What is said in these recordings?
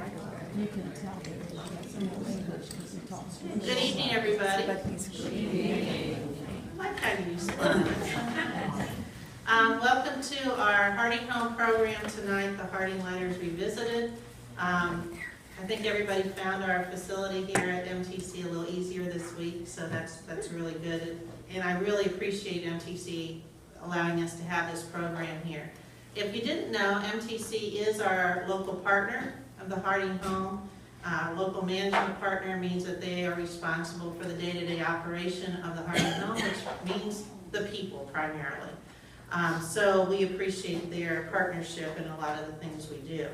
You can tell that he has some English because he talks. Good evening, everybody. What kind of use? Welcome to our Harding Home program tonight, the Harding Letters Revisited. I think everybody found our facility here at MTC a little easier this week, so that's really good. And I really appreciate MTC allowing us to have this program here. If you didn't know, MTC is our local partner of the Harding Home. Local management partner means that they are responsible for the day-to-day operation of the Harding Home, which means the people primarily. So we appreciate their partnership in a lot of the things we do.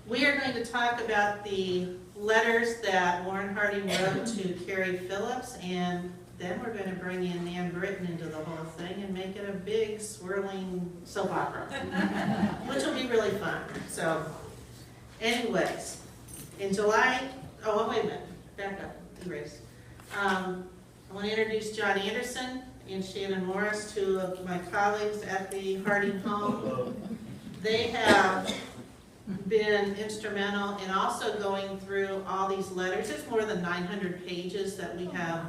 We are going to talk about the letters that Warren Harding wrote to Carrie Phillips, and then we're going to bring in Nan Brittain into the whole thing and make it a big swirling soap opera, which will be really fun. So anyways, in July, oh wait a minute, back up, erase. I want to introduce John Anderson and Shannon Morris, two of my colleagues at the Harding Home. They have been instrumental in also going through all these letters. There's more than 900 pages that we have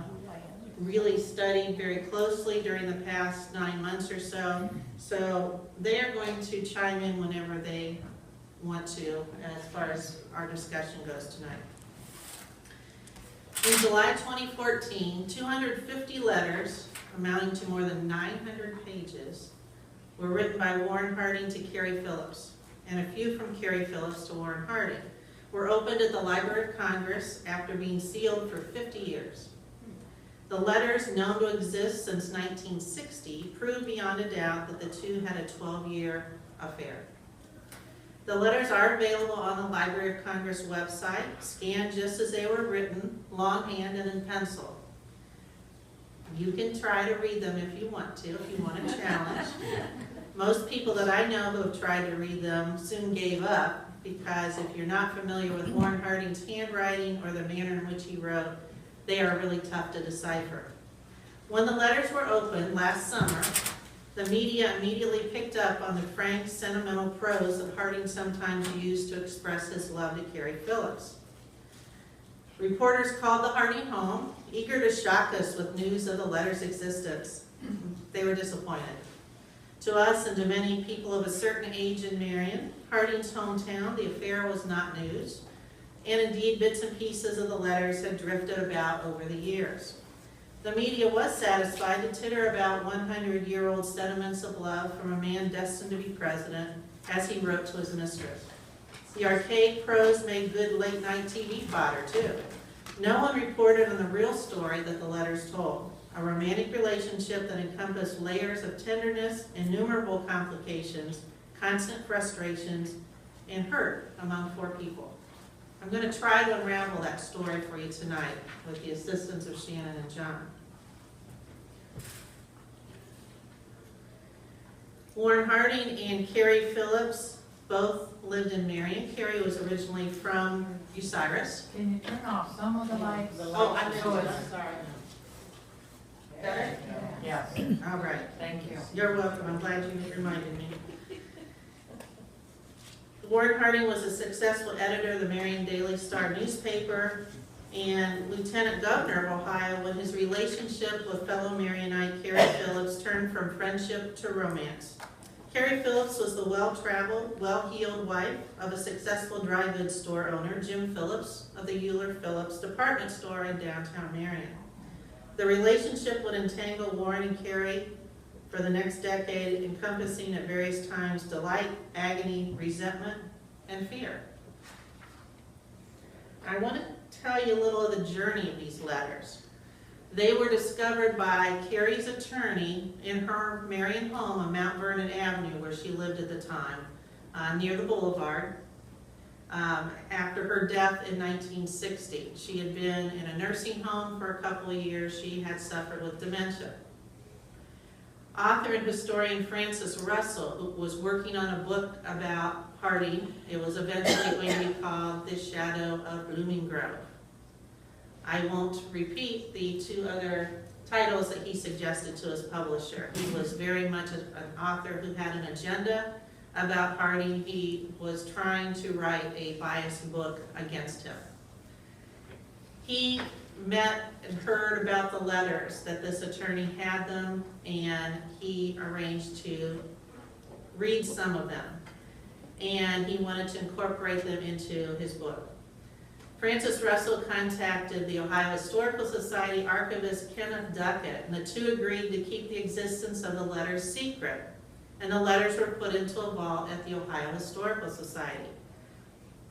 really studied very closely during the past 9 months or so. So they are going to chime in whenever they want to as far as our discussion goes tonight. In July 2014, 250 letters amounting to more than 900 pages were written by Warren Harding to Carrie Phillips, and a few from Carrie Phillips to Warren Harding were opened at the Library of Congress after being sealed for 50 years. The letters, known to exist since 1960, prove beyond a doubt that the two had a 12-year affair. The letters are available on the Library of Congress website, scanned just as they were written, longhand and in pencil. You can try to read them if you want a challenge. Most people that I know who have tried to read them soon gave up, because if you're not familiar with Warren Harding's handwriting or the manner in which he wrote, they are really tough to decipher. When the letters were opened last summer, the media immediately picked up on the frank, sentimental prose that Harding sometimes used to express his love to Carrie Phillips. Reporters called the Harding home, eager to shock us with news of the letters' existence. They were disappointed. To us and to many people of a certain age in Marion, Harding's hometown, the affair was not news, and indeed bits and pieces of the letters had drifted about over the years. The media was satisfied to titter about 100-year-old sentiments of love from a man destined to be president, as he wrote to his mistress. The archaic prose made good late-night TV fodder, too. No one reported on the real story that the letters told, a romantic relationship that encompassed layers of tenderness, innumerable complications, constant frustrations, and hurt among four people. I'm going to try to unravel that story for you tonight with the assistance of Shannon and John. Warren Harding and Carrie Phillips both lived in Marion. Carrie was originally from Bucyrus. Can you turn off some of the lights? Oh, I'm sorry. Better? Yes. All right. Thank you. You're welcome. I'm glad you reminded me. Warren Harding was a successful editor of the Marion Daily Star newspaper and Lieutenant Governor of Ohio when his relationship with fellow Marionite Carrie Phillips turned from friendship to romance. Carrie Phillips was the well-traveled, well-heeled wife of a successful dry goods store owner, Jim Phillips, of the Euler Phillips department store in downtown Marion. The relationship would entangle Warren and Carrie for the next decade, encompassing at various times delight, agony, resentment, and fear. I want to tell you a little of the journey of these letters. They were discovered by Carrie's attorney in her Marion home on Mount Vernon Avenue, where she lived at the time, near the boulevard, after her death in 1960. She had been in a nursing home for a couple of years. She had suffered with dementia. Author and historian Francis Russell, who was working on a book about Harding, it was eventually going to be called The Shadow of Blooming Grove. I won't repeat the two other titles that he suggested to his publisher. He was very much an author who had an agenda, about Harding. He was trying to write a biased book against him. He met and heard about the letters that this attorney had them, and he arranged to read some of them. And he wanted to incorporate them into his book. Francis Russell contacted the Ohio Historical Society archivist Kenneth Duckett, and the two agreed to keep the existence of the letters secret. And the letters were put into a vault at the Ohio Historical Society.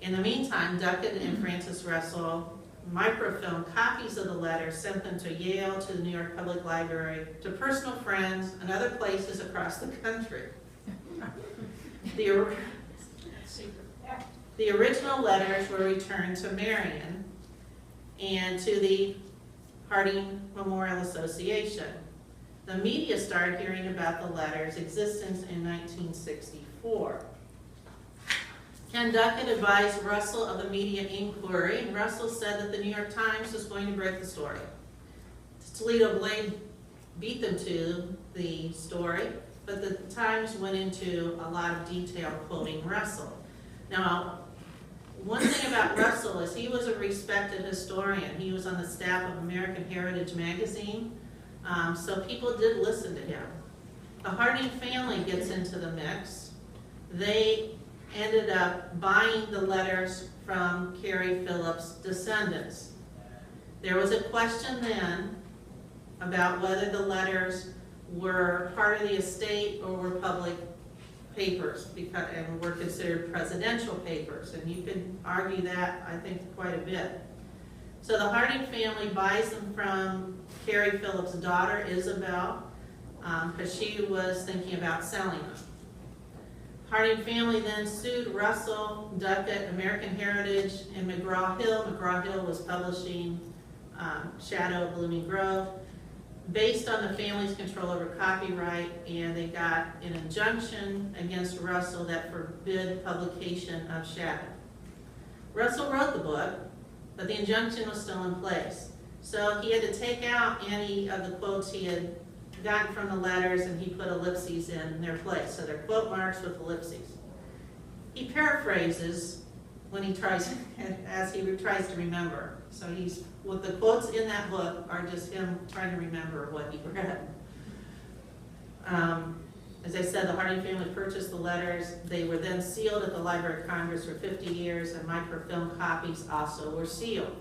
In the meantime, Duckett and Francis Russell microfilmed copies of the letters, sent them to Yale, to the New York Public Library, to personal friends, and other places across the country. The original letters were returned to Marion and to the Harding Memorial Association. The media started hearing about the letters' existence in 1964. Ken Duckett advised Russell of the media inquiry, and Russell said that the New York Times was going to break the story. Toledo Blade beat them to the story, but the Times went into a lot of detail quoting Russell. Now, one thing about Russell is he was a respected historian. He was on the staff of American Heritage magazine, so people did listen to him. The Harding family gets into the mix. They ended up buying the letters from Carrie Phillips' descendants. There was a question then about whether the letters were part of the estate or were public papers, and were considered presidential papers, and you could argue that, I think, quite a bit. So the Harding family buys them from Carrie Phillips' daughter, Isabel, because she was thinking about selling them. Harding family then sued Russell, Duckett, American Heritage, and McGraw-Hill. McGraw-Hill was publishing Shadow of Blooming Grove, based on the family's control over copyright, and they got an injunction against Russell that forbid publication of Shadow. Russell wrote the book, but the injunction was still in place. So he had to take out any of the quotes he had gotten from the letters, and he put ellipses in their place. So they're quote marks with ellipses. He paraphrases when he tries, as he tries to remember. So what the quotes in that book are just him trying to remember what he read. As I said, the Harding family purchased the letters. They were then sealed at the Library of Congress for 50 years, and microfilm copies also were sealed.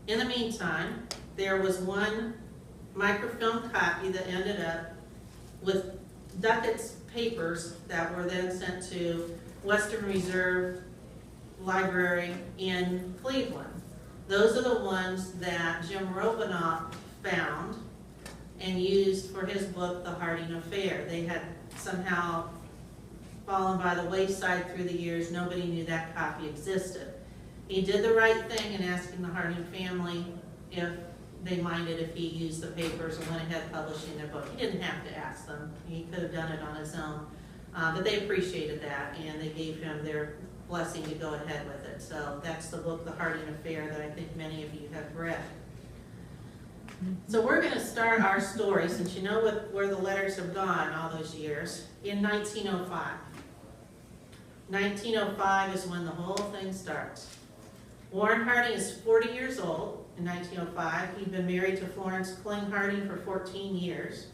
In the meantime, there was one microfilm copy that ended up with Duckett's papers that were then sent to Western Reserve Library in Cleveland. Those are the ones that Jim Robinoff found and used for his book, The Harding Affair. They had somehow fallen by the wayside through the years. Nobody knew that copy existed. He did the right thing in asking the Harding family if they minded if he used the papers and went ahead publishing their book. He didn't have to ask them. He could have done it on his own. But they appreciated that, and they gave him their blessing to go ahead with it. So that's the book, The Harding Affair, that I think many of you have read. So we're going to start our story, since you know where the letters have gone all those years, in 1905. 1905 is when the whole thing starts. Warren Harding is 40 years old in 1905. He'd been married to Florence Kling Harding for 14 years.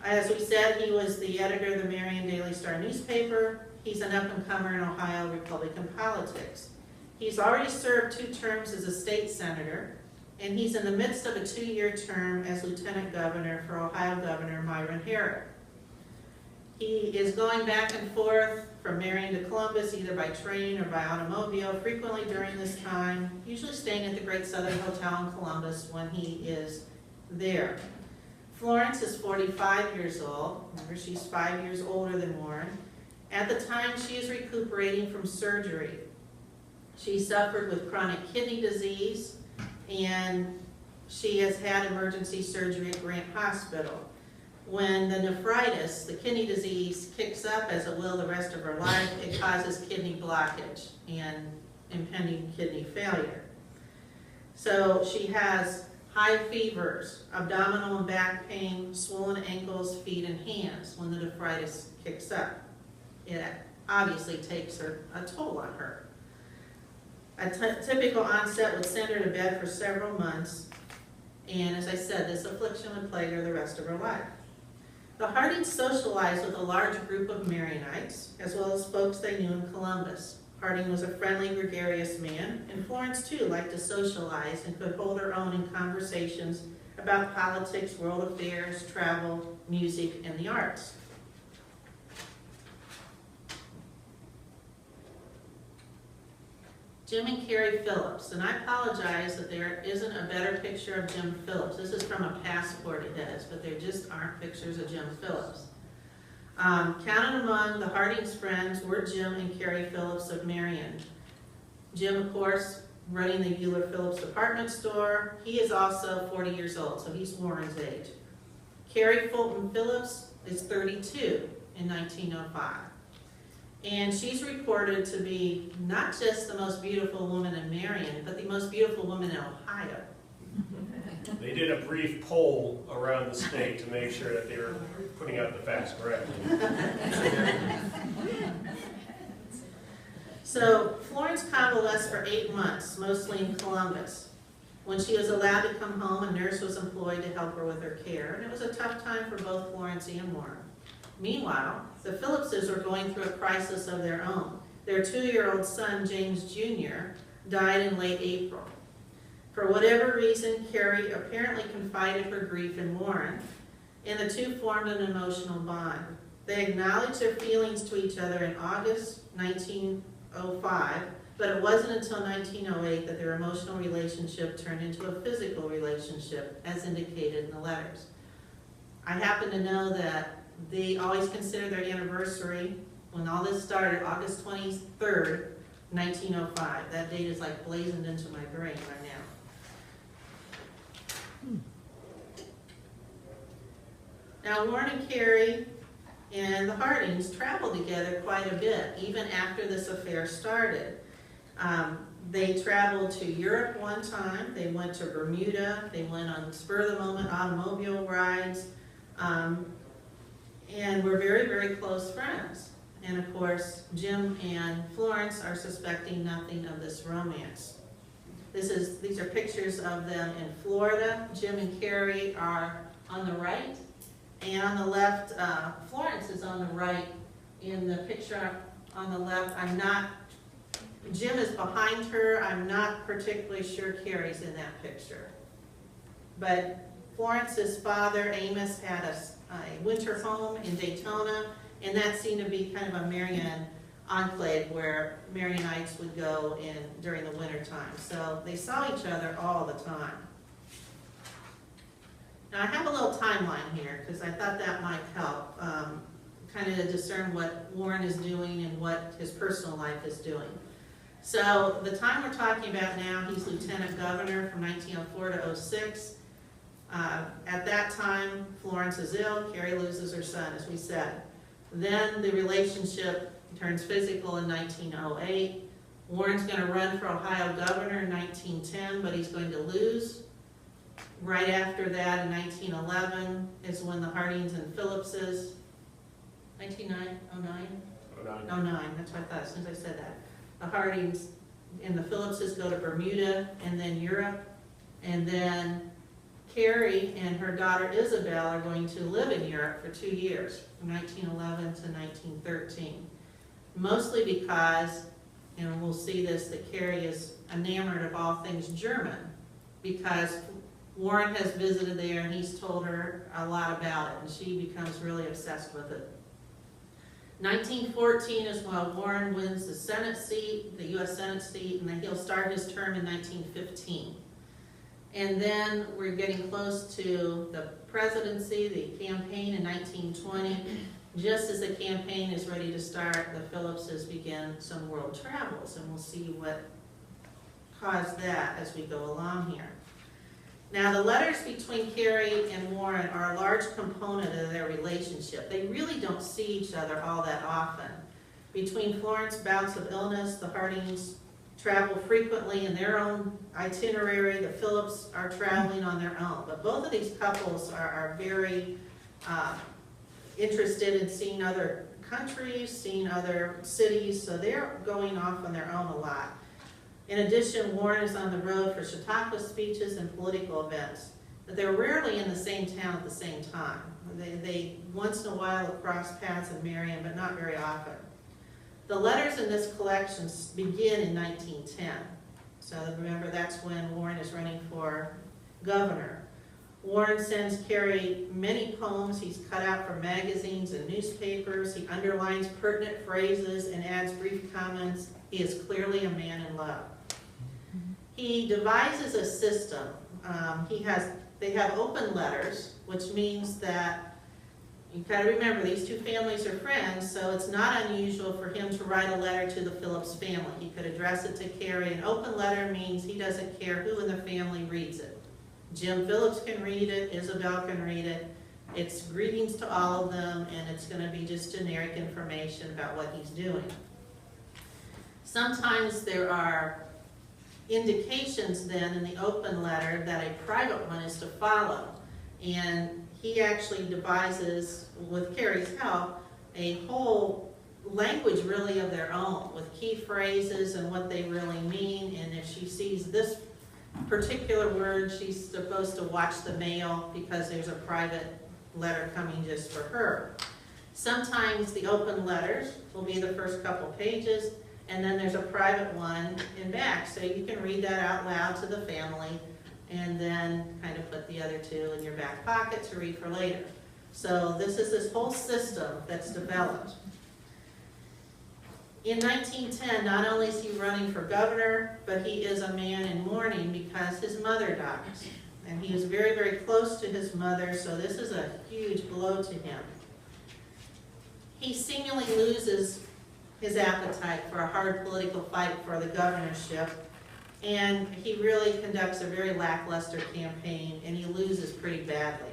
As we said, he was the editor of the Marion Daily Star newspaper. He's an up-and-comer in Ohio Republican politics. He's already served 2 terms as a state senator, and he's in the midst of a 2-year term as lieutenant governor for Ohio Governor Myron Herrick. He is going back and forth from Marion to Columbus, either by train or by automobile, frequently during this time, usually staying at the Great Southern Hotel in Columbus when he is there. Florence is 45 years old. Remember, she's 5 years older than Warren. At the time, she is recuperating from surgery. She suffered with chronic kidney disease, and she has had emergency surgery at Grant Hospital. When the nephritis, the kidney disease, kicks up, as it will the rest of her life, it causes kidney blockage and impending kidney failure. So she has high fevers, abdominal and back pain, swollen ankles, feet, and hands when the nephritis kicks up. It obviously takes a toll on her. A typical onset would send her to bed for several months, and as I said, this affliction would plague her the rest of her life. The Hardings socialized with a large group of Marionites, as well as folks they knew in Columbus. Harding was a friendly, gregarious man, and Florence, too, liked to socialize and could hold her own in conversations about politics, world affairs, travel, music, and the arts. Jim and Carrie Phillips, and I apologize that there isn't a better picture of Jim Phillips. This is from a passport of his, but there just aren't pictures of Jim Phillips. Counted among the Hardings' friends were Jim and Carrie Phillips of Marion. Jim, of course, running the Bueller Phillips department store. He is also 40 years old, so he's Warren's age. Carrie Fulton Phillips is 32 in 1905. And she's reported to be not just the most beautiful woman in Marion, but the most beautiful woman in Ohio. They did a brief poll around the state to make sure that they were putting out the facts correctly. So Florence convalesced for 8 months, mostly in Columbus. When she was allowed to come home, a nurse was employed to help her with her care, and it was a tough time for both Florence and Warren. Meanwhile, the Phillipses were going through a crisis of their own. Their 2-year-old son, James Jr., died in late April. For whatever reason, Carrie apparently confided her grief in Warren, and the two formed an emotional bond. They acknowledged their feelings to each other in August 1905, but it wasn't until 1908 that their emotional relationship turned into a physical relationship, as indicated in the letters. I happen to know that they always consider their anniversary, when all this started, August 23rd, 1905. That date is like blazoned into my brain right now. Now, Warren and Carrie and the Hardings traveled together quite a bit, even after this affair started. They traveled to Europe one time. They went to Bermuda. They went on spur-of-the-moment automobile rides. And were very, very close friends. And of course, Jim and Florence are suspecting nothing of this romance. These are pictures of them in Florida. Jim and Carrie are on the right, and on the left, Florence is on the right. In the picture on the left, Jim is behind her. I'm not particularly sure Carrie's in that picture. But Florence's father, Amos, had a winter home in Daytona, and that seemed to be kind of a Marion enclave where Marionites would go in during the winter time. So they saw each other all the time. Now I have a little timeline here because I thought that might help kind of discern what Warren is doing and what his personal life is doing. So the time we're talking about now, he's lieutenant governor from 1904 to 06. At that time, Florence is ill, Carrie loses her son, as we said. Then the relationship turns physical in 1908. Warren's going to run for Ohio governor in 1910, but he's going to lose. Right after that, in 1911, is when the Hardings and Phillipses, 1909, that's what I thought as soon as I said that. The Hardings and the Phillipses go to Bermuda and then Europe, and then Carrie and her daughter Isabel are going to live in Europe for 2 years, from 1911 to 1913. Mostly because, and we'll see this, that Carrie is enamored of all things German, because Warren has visited there and he's told her a lot about it, and she becomes really obsessed with it. 1914 is when Warren wins the Senate seat, the U.S. Senate seat, and then he'll start his term in 1915. And then we're getting close to the presidency, the campaign in 1920. Just as the campaign is ready to start, the Phillipses begin some world travels, and we'll see what caused that as we go along here. Now, the letters between Carrie and Warren are a large component of their relationship. They really don't see each other all that often. Between Florence's bouts of illness, the Hardings travel frequently in their own itinerary. The Phillips are traveling on their own. But both of these couples are very interested in seeing other countries, seeing other cities, so they're going off on their own a lot. In addition, Warren is on the road for Chautauqua speeches and political events, but they're rarely in the same town at the same time. They once in a while cross paths in Marion, but not very often. The letters in this collection begin in 1910. So remember, that's when Warren is running for governor. Warren sends Carrie many poems he's cut out from magazines and newspapers. He underlines pertinent phrases and adds brief comments. He is clearly a man in love. He devises a system. They have open letters, which means that you gotta remember these two families are friends, so it's not unusual for him to write a letter to the Phillips family. He could address it to Carrie. An open letter means he doesn't care who in the family reads it. Jim Phillips can read it, Isabel can read it. It's greetings to all of them, and it's going to be just generic information about what he's doing. Sometimes there are indications then in the open letter that a private one is to follow. And he actually devises, with Carrie's help, a whole language really of their own, with key phrases and what they really mean. And if she sees this particular word, she's supposed to watch the mail because there's a private letter coming just for her. Sometimes the open letters will be the first couple pages, and then there's a private one in back, so you can read that out loud to the family and then kind of put the other two in your back pocket to read for later. So this is this whole system that's developed. In 1910, not only is he running for governor, but he is a man in mourning because his mother dies. And he is very, very close to his mother, so this is a huge blow to him. He seemingly loses his appetite for a hard political fight for the governorship, and he really conducts a very lackluster campaign, and he loses pretty badly.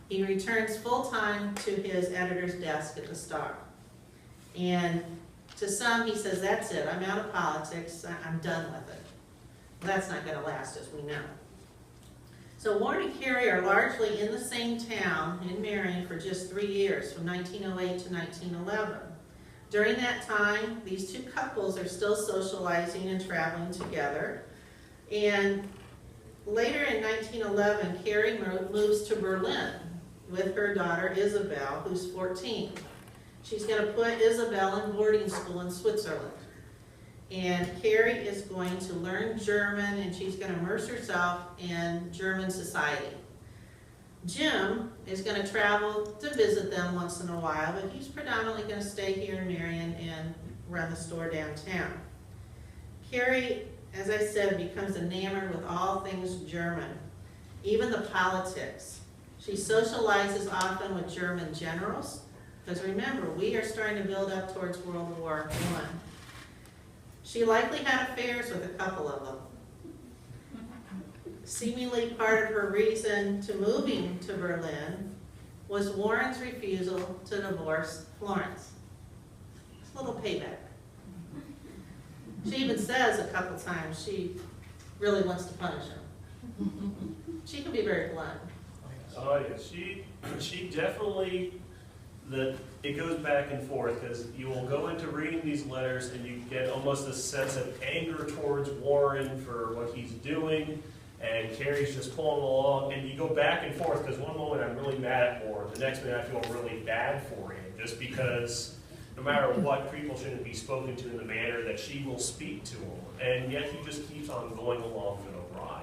He returns full-time to his editor's desk at the Star. And to some, he says, that's it, I'm out of politics, I'm done with it. Well, that's not going to last, as we know. So Warren and Carrie are largely in the same town, in Marion, for just 3 years, from 1908 to 1911. During that time, these two couples are still socializing and traveling together. And later in 1911, Carrie moves to Berlin with her daughter, Isabel, who's 14. She's going to put Isabel in boarding school in Switzerland. And Carrie is going to learn German, and she's going to immerse herself in German society. Jim is going to travel to visit them once in a while, but he's predominantly going to stay here in Marion and run the store downtown. Carrie, as I said, becomes enamored with all things German, even the politics. She socializes often with German generals, because remember, we are starting to build up towards World War I. She likely had affairs with a couple of them. Seemingly part of her reason to moving to Berlin was Warren's refusal to divorce Florence. It's a little payback. She even says a couple times she really wants to punish him. She can be very blunt. Oh yeah, she definitely, it goes back and forth, because you will go into reading these letters and you get almost a sense of anger towards Warren for what he's doing, and Carrie's just pulling along, and you go back and forth, because one moment I'm really mad at Warren, the next minute I feel really bad for him, just because no matter what, people shouldn't be spoken to in the manner that she will speak to him, and yet he just keeps on going along for the ride.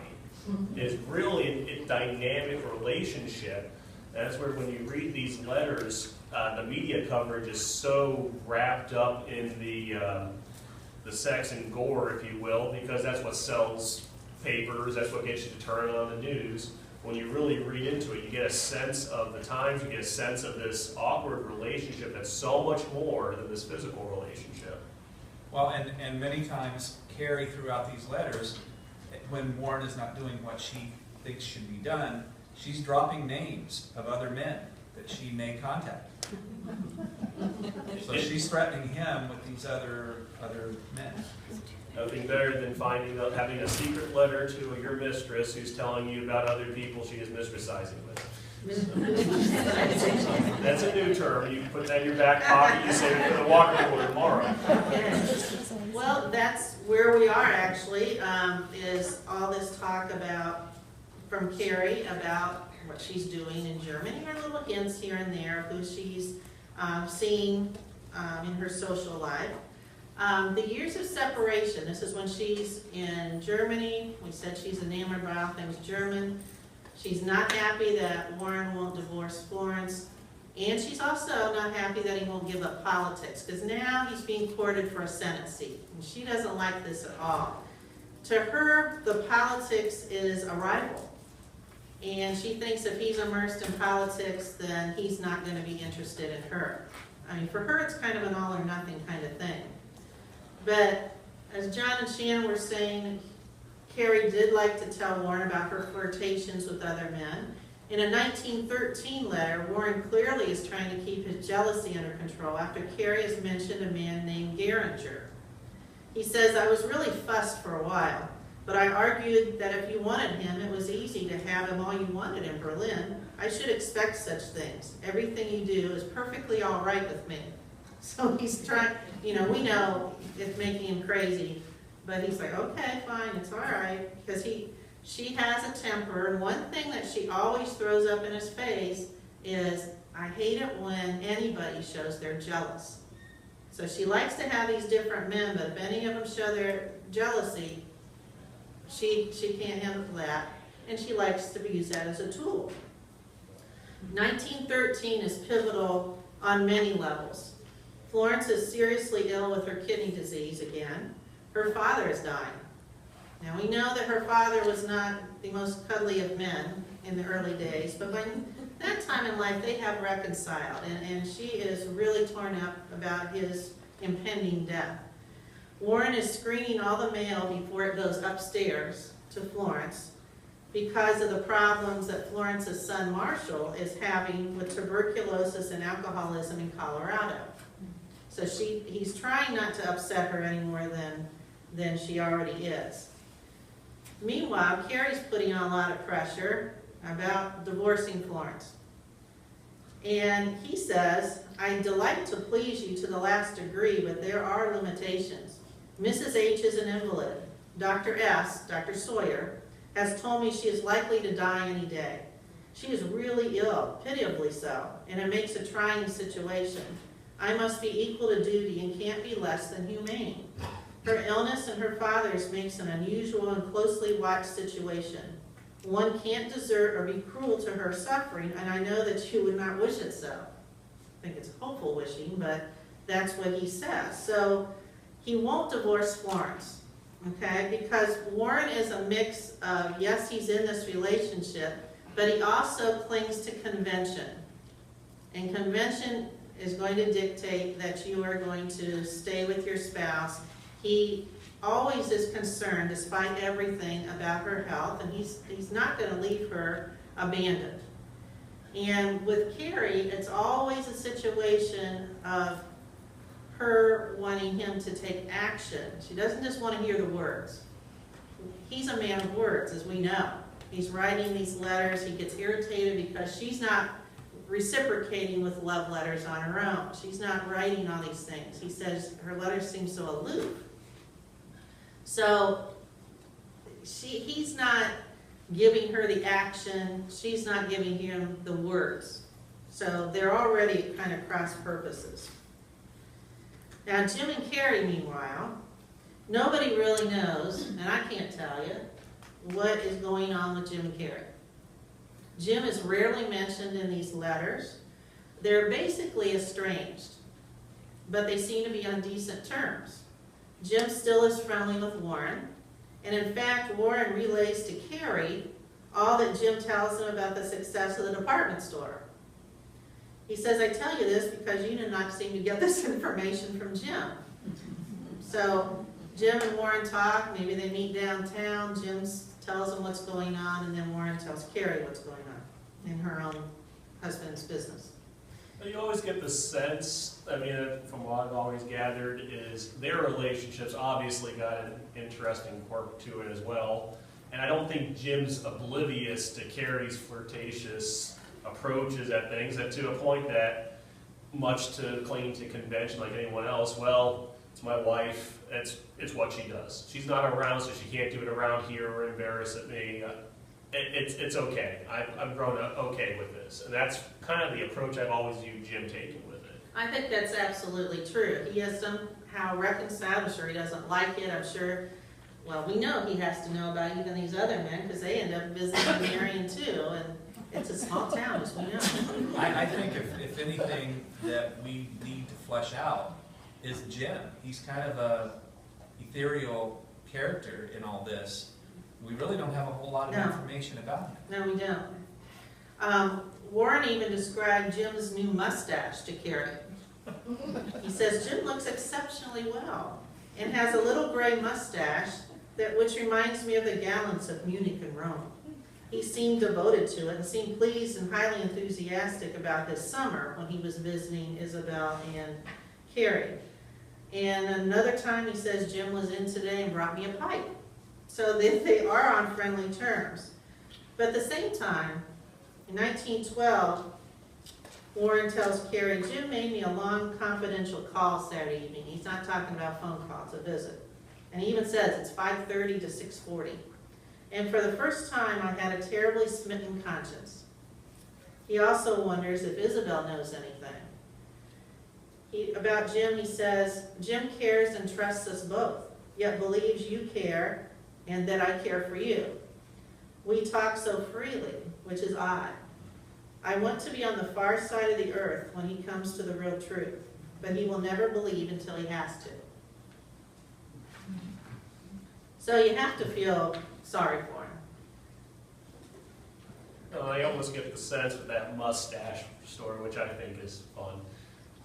It's really a dynamic relationship. That's where when you read these letters, the media coverage is so wrapped up in the sex and gore, if you will, because that's what sells papers, that's what gets you to turn on the news. When you really read into it, you get a sense of the times, you get a sense of this awkward relationship that's so much more than this physical relationship. Well, and many times, Carrie, throughout these letters, when Warren is not doing what she thinks should be done, she's dropping names of other men that she may contact. So she's threatening him with these other men. Nothing better than having a secret letter to your mistress who's telling you about other people she is mistressizing with. That's a new term. You put that in your back pocket, you save it for the water cooler tomorrow. Okay. Well, that's where we are actually, is all this talk from Carrie about what she's doing in Germany, her little hints here and there of who she's seeing in her social life. The years of separation, this is when she's in Germany. We said she's enamored by all things German. She's not happy that Warren won't divorce Florence. And she's also not happy that he won't give up politics, because now he's being courted for a Senate seat. And she doesn't like this at all. To her, the politics is a rival. And she thinks if he's immersed in politics, then he's not going to be interested in her. I mean, for her, it's kind of an all or nothing kind of thing. But as John and Shannon were saying, Carrie did like to tell Warren about her flirtations with other men. In a 1913 letter, Warren clearly is trying to keep his jealousy under control after Carrie has mentioned a man named Geringer. He says, I was really fussed for a while, but I argued that if you wanted him, it was easy to have him all you wanted in Berlin. I should expect such things. Everything you do is perfectly all right with me. So he's trying, we know it's making him crazy, but he's like, okay, fine, it's all right, because she has a temper, and one thing that she always throws up in his face is, I hate it when anybody shows they're jealous. So she likes to have these different men, but if any of them show their jealousy, she can't handle that, and she likes to use that as a tool. 1913 is pivotal on many levels. Florence is seriously ill with her kidney disease again. Her father is dying. Now we know that her father was not the most cuddly of men in the early days, but by that time in life they have reconciled, and she is really torn up about his impending death. Warren is screening all the mail before it goes upstairs to Florence because of the problems that Florence's son Marshall is having with tuberculosis and alcoholism in Colorado. So he's trying not to upset her any more than she already is. Meanwhile, Carrie's putting on a lot of pressure about divorcing Florence. And he says, I delight to please you to the last degree, but there are limitations. Mrs. H is an invalid. Dr. S, Dr. Sawyer, has told me she is likely to die any day. She is really ill, pitiably so, and it makes a trying situation. I must be equal to duty and can't be less than humane. Her illness and her father's makes an unusual and closely watched situation. One can't desert or be cruel to her suffering, and I know that you would not wish it so. I think it's hopeful wishing, but that's what he says. So he won't divorce Florence, okay? Because Warren is a mix of, yes, he's in this relationship, but he also clings to convention. And convention is going to dictate that you are going to stay with your spouse. He always is concerned, despite everything, about her health, and he's not going to leave her abandoned. And with Carrie, it's always a situation of her wanting him to take action. She doesn't just want to hear the words. He's a man of words, as we know. He's writing these letters. He gets irritated because she's not reciprocating with love letters on her own. She's not writing all these things. He says her letters seem so aloof. So he's not giving her the action. She's not giving him the words. So they're already kind of cross purposes. Now Jim and Carrie, meanwhile, nobody really knows, and I can't tell you, what is going on with Jim and Carrie. Jim is rarely mentioned in these letters. They're basically estranged, but they seem to be on decent terms. Jim still is friendly with Warren, and in fact, Warren relays to Carrie all that Jim tells him about the success of the department store. He says, I tell you this because you do not seem to get this information from Jim. So Jim and Warren talk, maybe they meet downtown, Jim tells him what's going on, and then Warren tells Carrie what's going on in her own husband's business. You always get the sense, I mean, from what I've always gathered, is their relationships obviously got an interesting quirk to it as well. And I don't think Jim's oblivious to Carrie's flirtatious approaches at things, and to a point that, much to clinging to convention like anyone else, well, it's my wife, it's what she does. She's not around, so she can't do it around here or embarrass at me. It's okay. I've grown up okay with this. And that's kind of the approach I've always viewed Jim taking with it. I think that's absolutely true. He has somehow reconciled. I'm sure he doesn't like it. I'm sure, well, we know he has to know about even these other men because they end up visiting Marion too. And it's a small town, as we know. I think if anything that we need to flesh out is Jim. He's kind of a ethereal character in all this. We really don't have a whole lot of information about him. No, we don't. Warren even described Jim's new mustache to Carrie. He says, Jim looks exceptionally well and has a little gray mustache which reminds me of the gallants of Munich and Rome. He seemed devoted to it and seemed pleased and highly enthusiastic about his summer when he was visiting Isabel and Carrie. And another time he says, Jim was in today and brought me a pipe. So they are on friendly terms. But at the same time, in 1912, Warren tells Carrie, Jim made me a long confidential call Saturday evening. He's not talking about phone calls, a visit. And he even says it's 5:30 to 6:40. And for the first time, I had a terribly smitten conscience. He also wonders if Isabel knows anything. About Jim, he says, Jim cares and trusts us both, yet believes you care and that I care for you. We talk so freely, which is odd. I want to be on the far side of the earth when he comes to the real truth, but he will never believe until he has to. So you have to feel sorry for him. I almost get the sense with that mustache story, which I think is fun.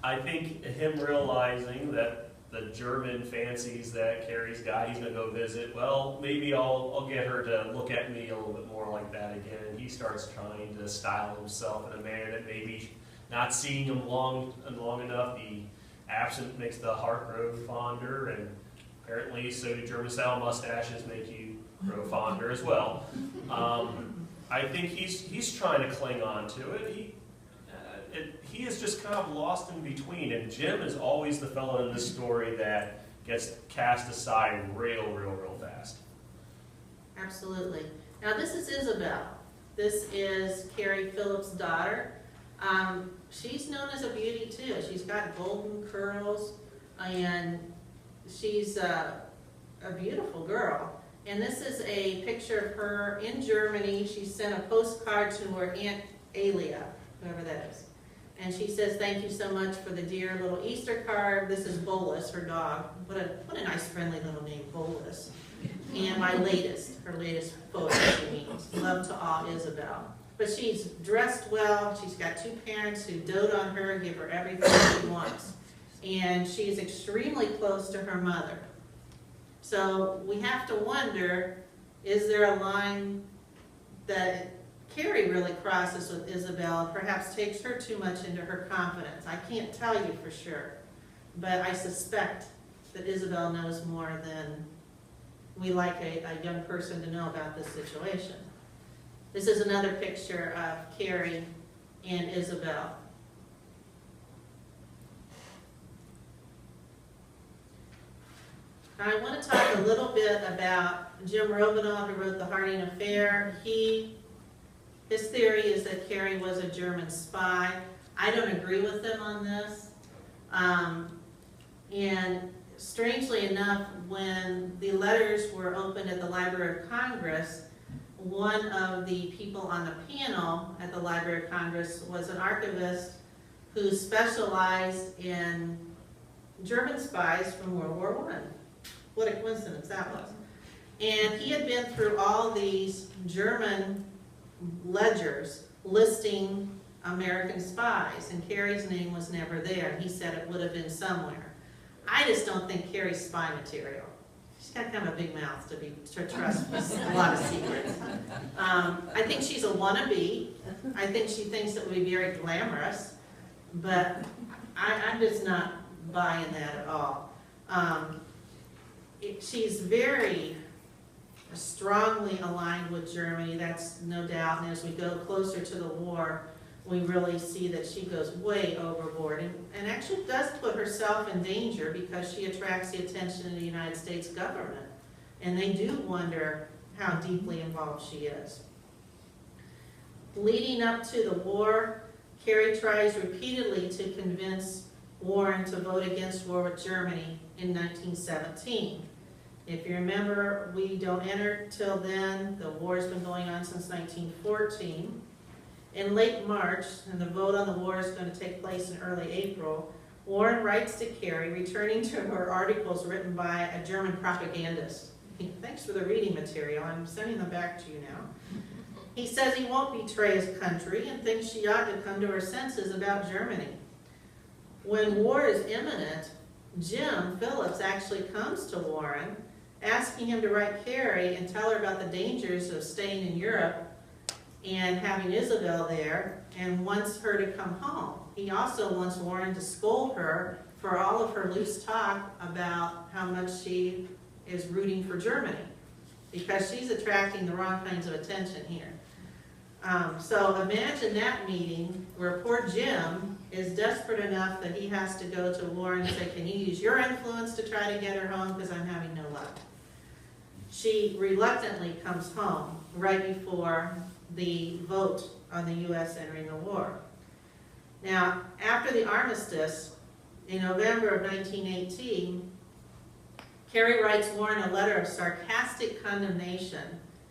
I think him realizing that the German fancies that Carrie's got, he's going to go visit, well, maybe I'll get her to look at me a little bit more like that again. He starts trying to style himself in a manner that maybe not seeing him long enough, the absent makes the heart grow fonder, and apparently so do German-style mustaches make you grow fonder as well. I think he's trying to cling on to it. He is just kind of lost in between, and Jim is always the fellow in this story that gets cast aside real fast. Absolutely. Now this is Isabel. This is Carrie Phillips' daughter. She's known as a beauty too. She's got golden curls, and she's a beautiful girl. And this is a picture of her in Germany. She sent a postcard to her Aunt Alia, whoever that is. And she says, thank you so much for the dear little Easter card. This is Bolus, her dog. What a nice, friendly little name, Bolus. And her latest photo, she means. Love to all, Isabel. But she's dressed well. She's got two parents who dote on her, give her everything she wants. And she's extremely close to her mother. So we have to wonder, is there a line that Carrie really crosses with Isabel, perhaps takes her too much into her confidence? I can't tell you for sure, but I suspect that Isabel knows more than we like a young person to know about this situation. This is another picture of Carrie and Isabel. Now I want to talk a little bit about Jim Robineau, who wrote The Harding Affair. His theory is that Carrie was a German spy. I don't agree with him on this. And strangely enough, when the letters were opened at the Library of Congress, one of the people on the panel at the Library of Congress was an archivist who specialized in German spies from World War I. What a coincidence that was. And he had been through all these German ledgers listing American spies, and Carrie's name was never there, and he said it would have been somewhere. I just don't think Carrie's spy material. She's got kind of a big mouth to trust a lot of secrets. I think she's a wannabe. I think she thinks it would be very glamorous, but I'm just not buying that at all. She's very strongly aligned with Germany, that's no doubt, and as we go closer to the war, we really see that she goes way overboard and actually does put herself in danger because she attracts the attention of the United States government. And they do wonder how deeply involved she is. Leading up to the war, Carrie tries repeatedly to convince Warren to vote against war with Germany in 1917. If you remember, we don't enter till then. The war's been going on since 1914. In late March, and the vote on the war is going to take place in early April, Warren writes to Carrie, returning to her articles written by a German propagandist. Thanks for the reading material. I'm sending them back to you now. He says he won't betray his country and thinks she ought to come to her senses about Germany. When war is imminent, Jim Phillips actually comes to Warren, asking him to write Carrie and tell her about the dangers of staying in Europe and having Isabel there, and wants her to come home. He also wants Warren to scold her for all of her loose talk about how much she is rooting for Germany, because she's attracting the wrong kinds of attention here. So imagine that meeting where poor Jim is desperate enough that he has to go to Warren and say, can you use your influence to try to get her home because I'm having no luck. She reluctantly comes home right before the vote on the U.S. entering the war. Now, after the armistice, in November of 1918, Carrie writes Warren a letter of sarcastic condemnation.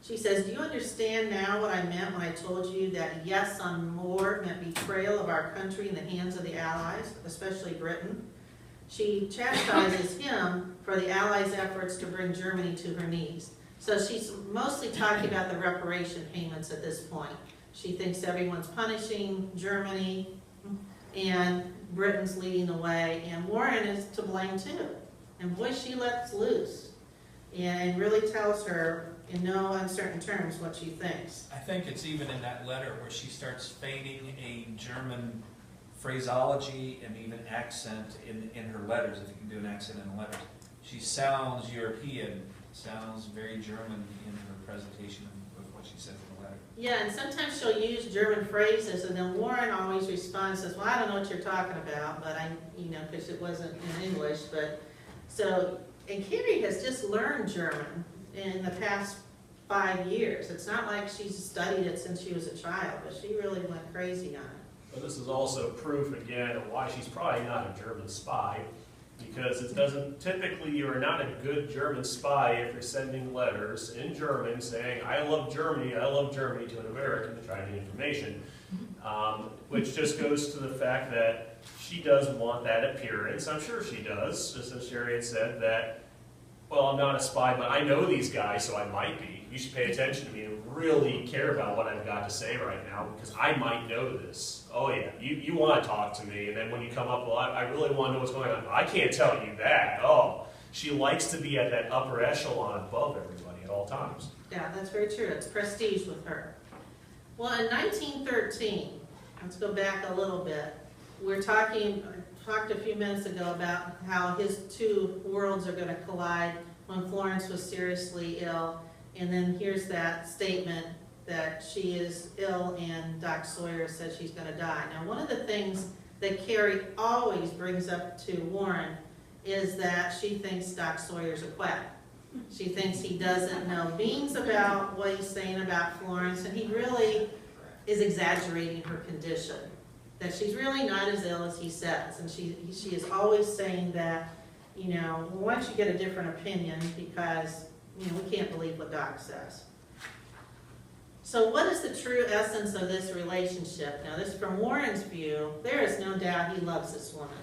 She says, do you understand now what I meant when I told you that yes on war meant betrayal of our country in the hands of the Allies, especially Britain? She chastises him for the Allies' efforts to bring Germany to her knees. So she's mostly talking about the reparation payments at this point. She thinks everyone's punishing Germany and Britain's leading the way, and Warren is to blame too. And boy, she lets loose and really tells her in no uncertain terms what she thinks. I think it's even in that letter where she starts feigning a German phraseology and even accent in her letters, if you can do an accent in the letters. She sounds European, sounds very German in her presentation of what she says in the letter. Yeah, and sometimes she'll use German phrases, and then Warren always responds, says, well, I don't know what you're talking about, but because it wasn't in English, but so, and Carrie has just learned German in the past 5 years. It's not like she's studied it since she was a child, but she really went crazy on it. But this is also proof again of why she's probably not a German spy, because it doesn't, typically you are not a good German spy if you're sending letters in German saying, I love Germany to an American to try to get information, which just goes to the fact that she does want that appearance. I'm sure she does, just as Sherry had said that, well, I'm not a spy, but I know these guys, so I might be. You should pay attention to me and really care about what I've got to say right now, because I might know this. Oh yeah, you want to talk to me, and then when you come up, well, I really want to know what's going on. I can't tell you that. Oh, she likes to be at that upper echelon above everybody at all times. Yeah, that's very true. It's prestige with her. Well, in 1913, let's go back a little bit. I talked a few minutes ago about how his two worlds are going to collide when Florence was seriously ill. And then here's that statement that she is ill and Doc Sawyer says she's going to die. Now, one of the things that Carrie always brings up to Warren is that she thinks Doc Sawyer's a quack. She thinks he doesn't know beans about what he's saying about Florence, and he really is exaggerating her condition. That she's really not as ill as he says. And she is always saying that, well, why don't you get a different opinion, because we can't believe what Doc says. So what is the true essence of this relationship? Now, this from Warren's view, there is no doubt he loves this woman.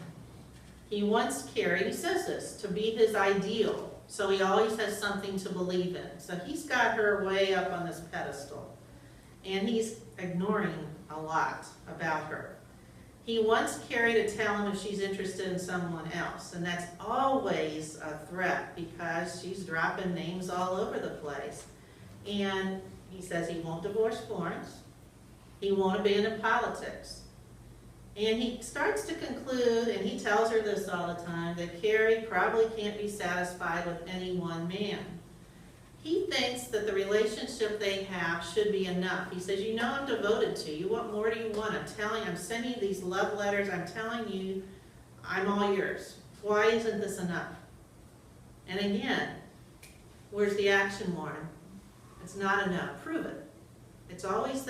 He wants Carrie, he says this, to be his ideal. So he always has something to believe in. So he's got her way up on this pedestal. And he's ignoring a lot about her. He wants Carrie to tell him if she's interested in someone else, and that's always a threat because she's dropping names all over the place. And he says he won't divorce Florence. He won't abandon politics. And he starts to conclude, and he tells her this all the time, that Carrie probably can't be satisfied with any one man. He thinks that the relationship they have should be enough. He says, you know I'm devoted to you. What more do you want? I'm sending you these love letters. I'm telling you I'm all yours. Why isn't this enough? And again, where's the action, Warren? It's not enough. Prove it. It's always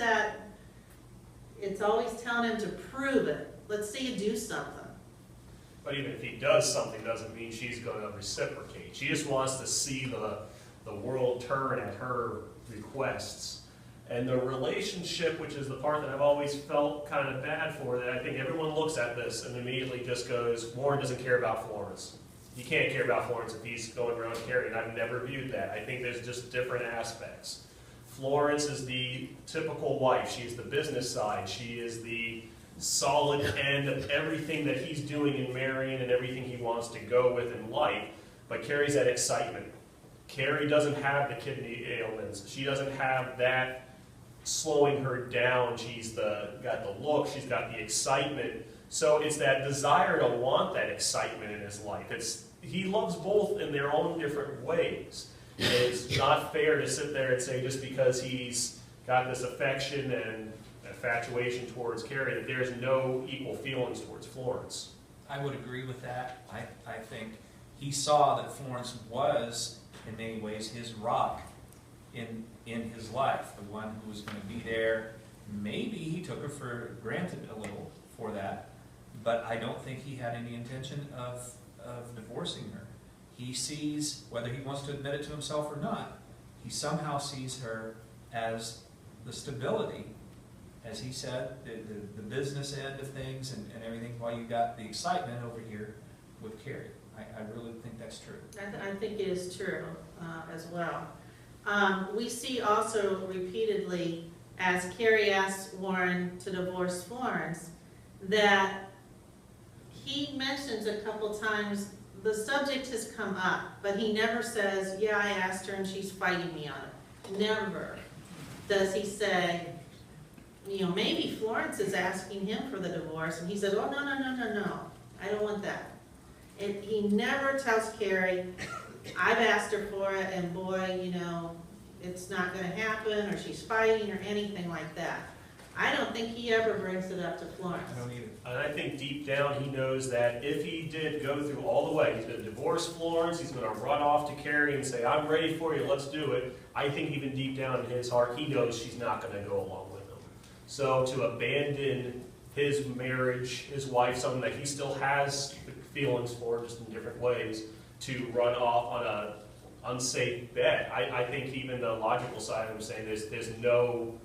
telling him to prove it. Let's see you do something. But even if he does something, doesn't mean she's going to reciprocate. She just wants to see the world turn at her requests. And the relationship, which is the part that I've always felt kind of bad for, that I think everyone looks at this and immediately just goes, Warren doesn't care about Florence. You can't care about Florence if he's going around Carrie, and I've never viewed that. I think there's just different aspects. Florence is the typical wife. She's the business side. She is the solid end of everything that he's doing in Marion and everything he wants to go with in life. But Carrie's that excitement. Carrie doesn't have the kidney ailments. She doesn't have that slowing her down. She's got the look. She's got the excitement. So it's that desire to want that excitement in his life. He loves both in their own different ways. It's not fair to sit there and say just because he's got this affection and infatuation towards Carrie that there's no equal feelings towards Florence. I would agree with that. I think he saw that Florence was, in many ways, his rock in his life, the one who was going to be there. Maybe he took her for granted a little for that, but I don't think he had any intention of divorcing her. He sees, whether he wants to admit it to himself or not, he somehow sees her as the stability, as he said, the business end of things and everything, while you got the excitement over here with Carrie. I really think that's true. I think it is true as well. We see also repeatedly, as Carrie asks Warren to divorce Florence, that he mentions a couple times the subject has come up, but he never says, yeah, I asked her and she's fighting me on it. Never does he say, maybe Florence is asking him for the divorce, and he says, oh, no, I don't want that. And he never tells Carrie, I've asked her for it, and boy, it's not going to happen, or she's fighting, or anything like that. I don't think he ever brings it up to Florence. I don't either. And I think deep down he knows that if he did go through all the way, he's going to divorce Florence, he's going to run off to Carrie and say, I'm ready for you, let's do it. I think even deep down in his heart, he knows she's not going to go along with him. So to abandon his marriage, his wife, someone that he still has feelings for, just in different ways, to run off on a unsafe bet, I think even the logical side of him saying there's no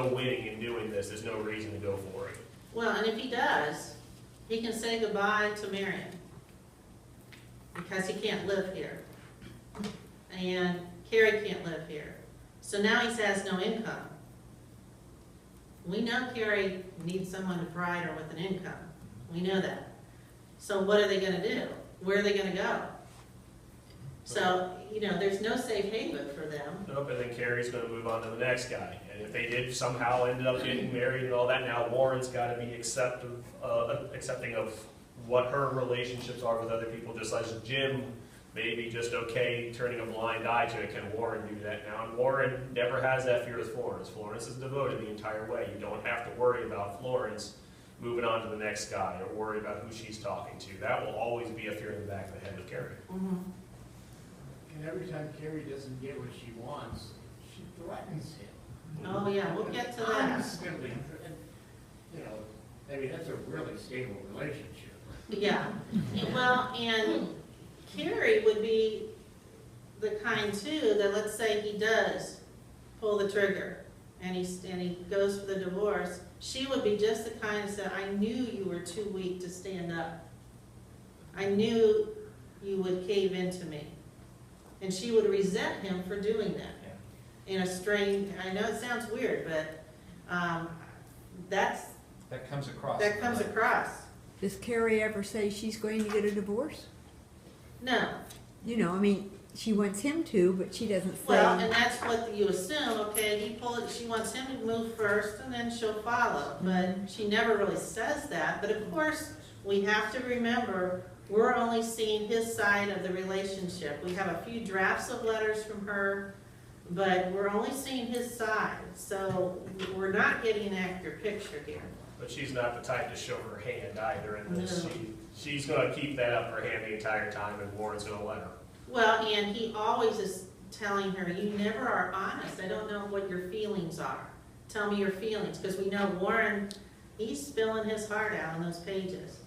winning in doing this. There's no reason to go for it. Well, and if he does, he can say goodbye to Marion because he can't live here. And Carrie can't live here. So now he has no income. We know Carrie needs someone to provide her with an income. We know that. So what are they going to do? Where are they going to go? So, there's no safe haven for them. Nope, and then Carrie's going to move on to the next guy. And if they did somehow end up getting married and all that, now Warren's got to be accepting of what her relationships are with other people, just as Jim may be just okay turning a blind eye to it. Can Warren do that now? And Warren never has that fear with Florence. Florence is devoted the entire way. You don't have to worry about Florence moving on to the next guy or worry about who she's talking to. That will always be a fear in the back of the head with Carrie. Mm-hmm. And every time Carrie doesn't get what she wants, she threatens him. Oh yeah, we'll get to that. Constantly. That's a really stable relationship. Yeah. Well, and Carrie would be the kind too that, let's say he does pull the trigger and he goes for the divorce, she would be just the kind that said, I knew you were too weak to stand up. I knew you would cave into me. And she would resent him for doing that. Yeah. In a strange, I know it sounds weird, but that comes across. That comes across. Does Carrie ever say she's going to get a divorce? No. she wants him to, but she doesn't say. Well, and that's what you assume, okay, she wants him to move first and then she'll follow. But she never really says that. But of course, we have to remember, we're only seeing his side of the relationship. We have a few drafts of letters from her, but we're only seeing his side. So we're not getting an accurate picture here. But she's not the type to show her hand either in this. No. She's gonna keep that up her hand the entire time, and Warren's gonna let her. Well, and he always is telling her, you never are honest. I don't know what your feelings are. Tell me your feelings. Because we know Warren, he's spilling his heart out on those pages.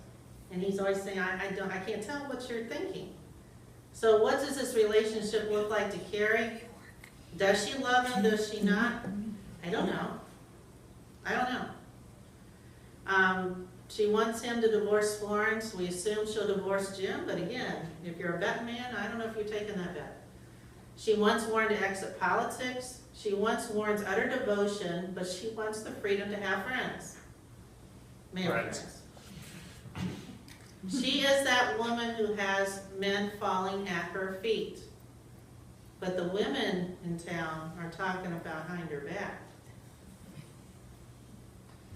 And he's always saying, I can't tell what you're thinking. So what does this relationship look like to Carrie? Does she love him? Does she not? I don't know. I don't know. She wants him to divorce Florence. We assume she'll divorce Jim, but again, if you're a bet man, I don't know if you're taking that bet. She wants Warren to exit politics. She wants Warren's utter devotion, but she wants the freedom to have friends. Male friends. She is that woman who has men falling at her feet. But the women in town are talking about behind her back.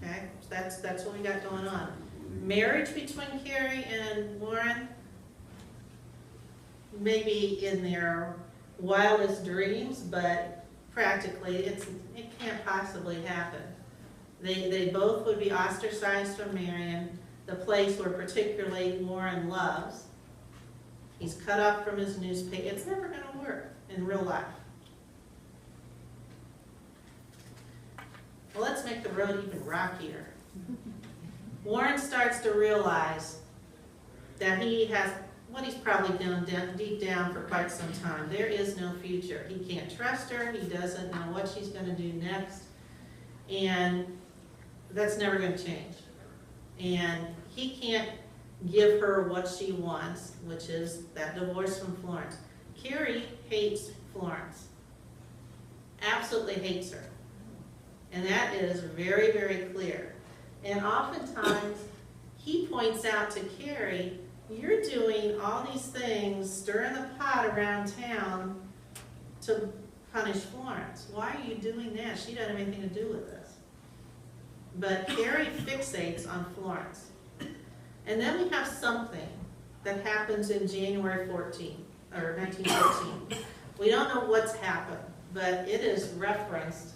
Okay, that's what we got going on. Marriage between Carrie and Warren, maybe in their wildest dreams, but practically it can't possibly happen. They both would be ostracized from Marion, the place where particularly Warren loves. He's cut off from his newspaper. It's never going to work in real life. Well, let's make the road even rockier. Warren starts to realize that he has what he's probably done deep down for quite some time. There is no future. He can't trust her. He doesn't know what she's going to do next. And that's never going to change. And he can't give her what she wants, which is that divorce from Florence. Carrie hates Florence. Absolutely hates her. And that is very, very clear. And oftentimes, he points out to Carrie, you're doing all these things, stirring the pot around town to punish Florence. Why are you doing that? She doesn't have anything to do with this. But Carrie fixates on Florence. And then we have something that happens in January 1914. We don't know what's happened, but it is referenced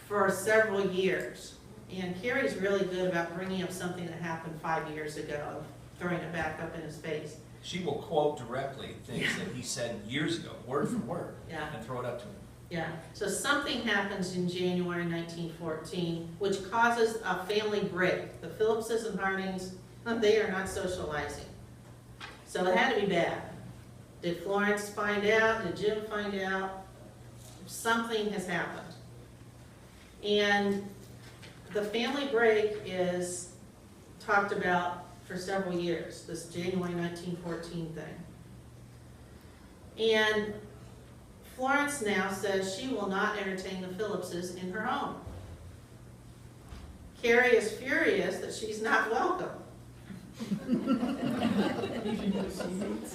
for several years. And Carrie's really good about bringing up something that happened 5 years ago, throwing it back up in his face. She will quote directly things that he said years ago, word for word, and throw it up to him. Yeah, so something happens in January 1914, which causes a family break. The Phillipses and Hardings, they are not socializing. So it had to be bad. Did Florence find out? Did Jim find out? Something has happened. And the family break is talked about for several years, this January 1914 thing. And Florence now says she will not entertain the Phillipses in her home. Carrie is furious that she's not welcome.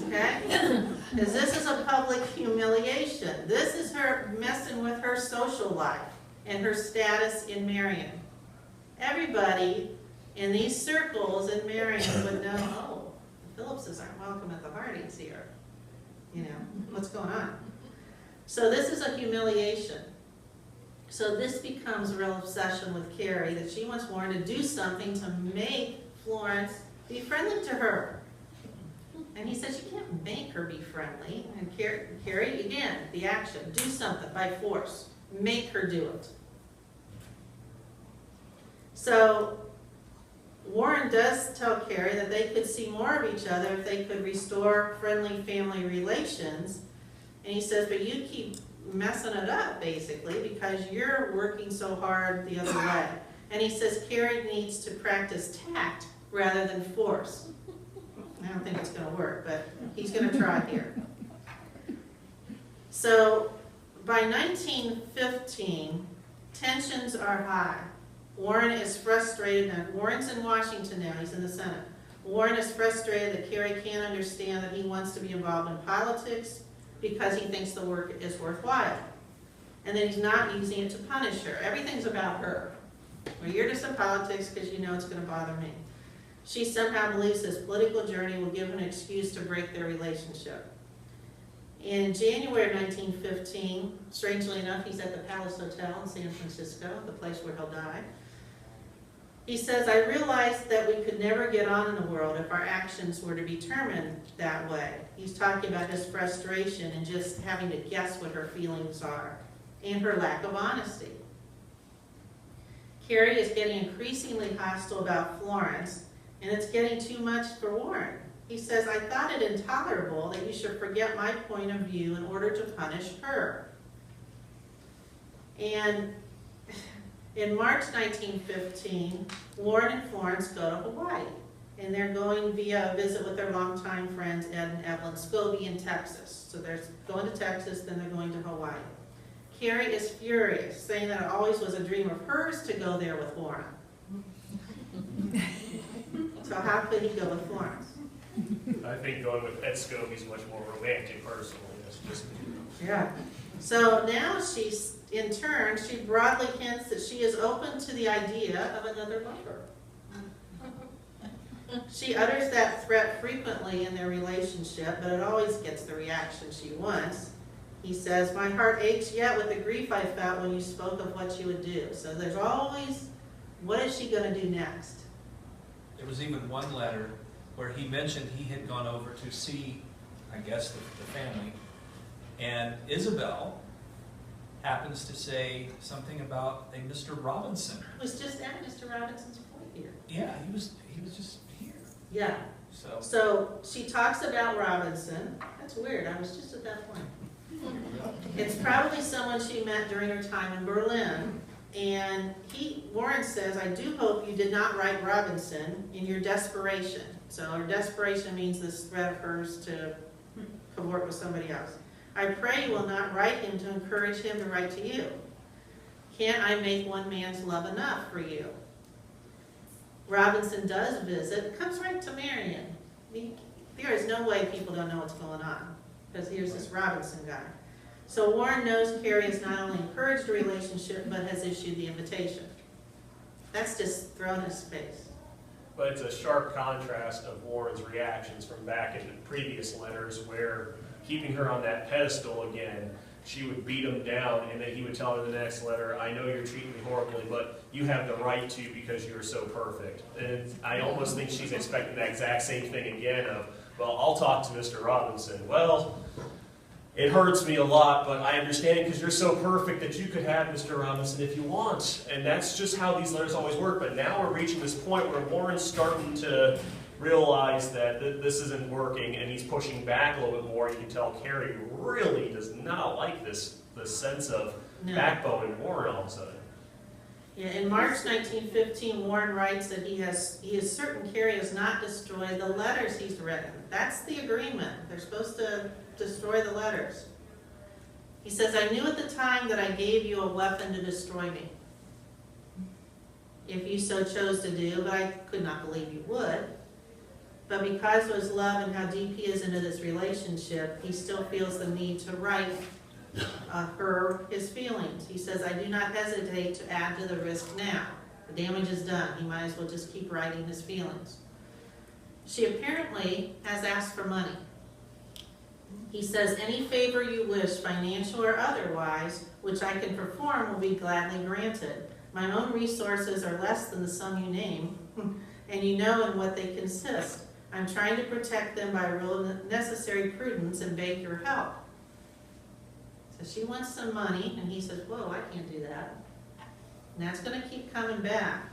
Okay? Because this is a public humiliation. This is her messing with her social life and her status in Marion. Everybody in these circles in Marion would know, oh, the Phillipses aren't welcome at the Hardings here. You know, what's going on? So this is a humiliation. So this becomes a real obsession with Carrie, that she wants Warren to do something to make Florence be friendly to her. And he says, you can't make her be friendly. And Carrie, again, the action, do something by force. Make her do it. So Warren does tell Carrie that they could see more of each other if they could restore friendly family relations. And he says, but you keep messing it up, basically, because you're working so hard the other way. And he says Carrie needs to practice tact rather than force. I don't think it's going to work, but he's going to try here. So by 1915, tensions are high. Warren is frustrated. Now, Warren's in Washington now. He's in the Senate. Warren is frustrated that Carrie can't understand that he wants to be involved in politics. because he thinks the work is worthwhile. And that he's not using it to punish her. Everything's about her. Well, you're just in politics because you know it's going to bother me. She somehow believes this political journey will give him an excuse to break their relationship. In January of 1915, strangely enough, he's at the Palace Hotel in San Francisco, the place where he'll die. He says, I realized that we could never get on in the world if our actions were to be determined that way. He's talking about his frustration and just having to guess what her feelings are and her lack of honesty. Carrie is getting increasingly hostile about Florence, and it's getting too much for Warren. He says, I thought it intolerable that you should forget my point of view in order to punish her. And in March 1915, Warren and Florence go to Hawaii, and they're going via a visit with their longtime friends Ed and Evelyn Scobie in Texas. So they're going to Texas, then they're going to Hawaii. Carrie is furious, saying that it always was a dream of hers to go there with Warren. So how could he go with Florence? I think going with Ed Scobie's much more romantic, personally. That's just Yeah. So now she's, in turn, she broadly hints that she is open to the idea of another lover. She utters that threat frequently in their relationship, but it always gets the reaction she wants. He says, my heart aches yet with the grief I felt when you spoke of what you would do. So there's always, what is she going to do next? There was even one letter where he mentioned he had gone over to see, I guess, the family, and Isabel happens to say something about a Mr. Robinson. It was just at Mr. Robinson's point here. Yeah, he was just here. Yeah. So So she talks about Robinson. That's weird. I was just at that point. It's probably someone she met during her time in Berlin. And Warren says, I do hope you did not write Robinson in your desperation. So her desperation means this threat of hers to cavort with somebody else. I pray you will not write him to encourage him to write to you. Can't I make one man's love enough for you? Robinson does visit, comes right to Marion. There is no way people don't know what's going on, because here's this Robinson guy. So Warren knows Carrie has not only encouraged the relationship, but has issued the invitation. That's just thrown in his face. But it's a sharp contrast of Warren's reactions from back in the previous letters where, keeping her on that pedestal again, she would beat him down, and then he would tell her in the next letter, I know you're treating me horribly, but you have the right to because you're so perfect. And I almost think she's expecting that exact same thing again of, well, I'll talk to Mr. Robinson. Well, it hurts me a lot, but I understand because you're so perfect that you could have Mr. Robinson if you want. And that's just how these letters always work. But now we're reaching this point where Warren's starting to realize that this isn't working, and he's pushing back a little bit more. You can tell Carrie really does not like this sense of backbone in Warren all of a sudden. Yeah, in March 1915, Warren writes that he is certain Carrie has not destroyed the letters he's written. That's the agreement. They're supposed to destroy the letters. He says, I knew at the time that I gave you a weapon to destroy me, if you so chose to do, but I could not believe you would. But because of his love and how deep he is into this relationship, he still feels the need to write her his feelings. He says, I do not hesitate to add to the risk now. The damage is done. He might as well just keep writing his feelings. She apparently has asked for money. He says, any favor you wish, financial or otherwise, which I can perform, will be gladly granted. My own resources are less than the sum you name, and you know in what they consist. I'm trying to protect them by real necessary prudence and beg your help. So she wants some money, and he says, whoa, I can't do that. And that's going to keep coming back,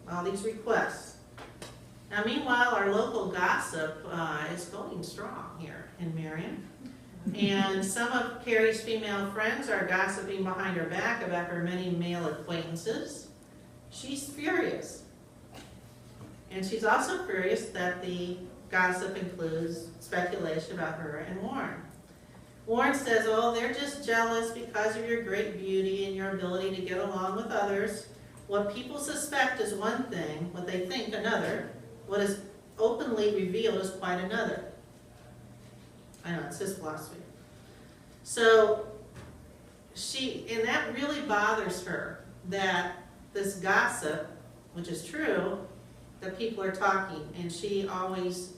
all these requests. Now, meanwhile, our local gossip is going strong here in Marion. And some of Carrie's female friends are gossiping behind her back about her many male acquaintances. She's furious. And she's also furious that the gossip includes speculation about her and Warren. Warren says, oh, they're just jealous because of your great beauty and your ability to get along with others. What people suspect is one thing, what they think another. What is openly revealed is quite another. I know, it's his philosophy. So and that really bothers her, that this gossip, which is true, that people are talking, and she always,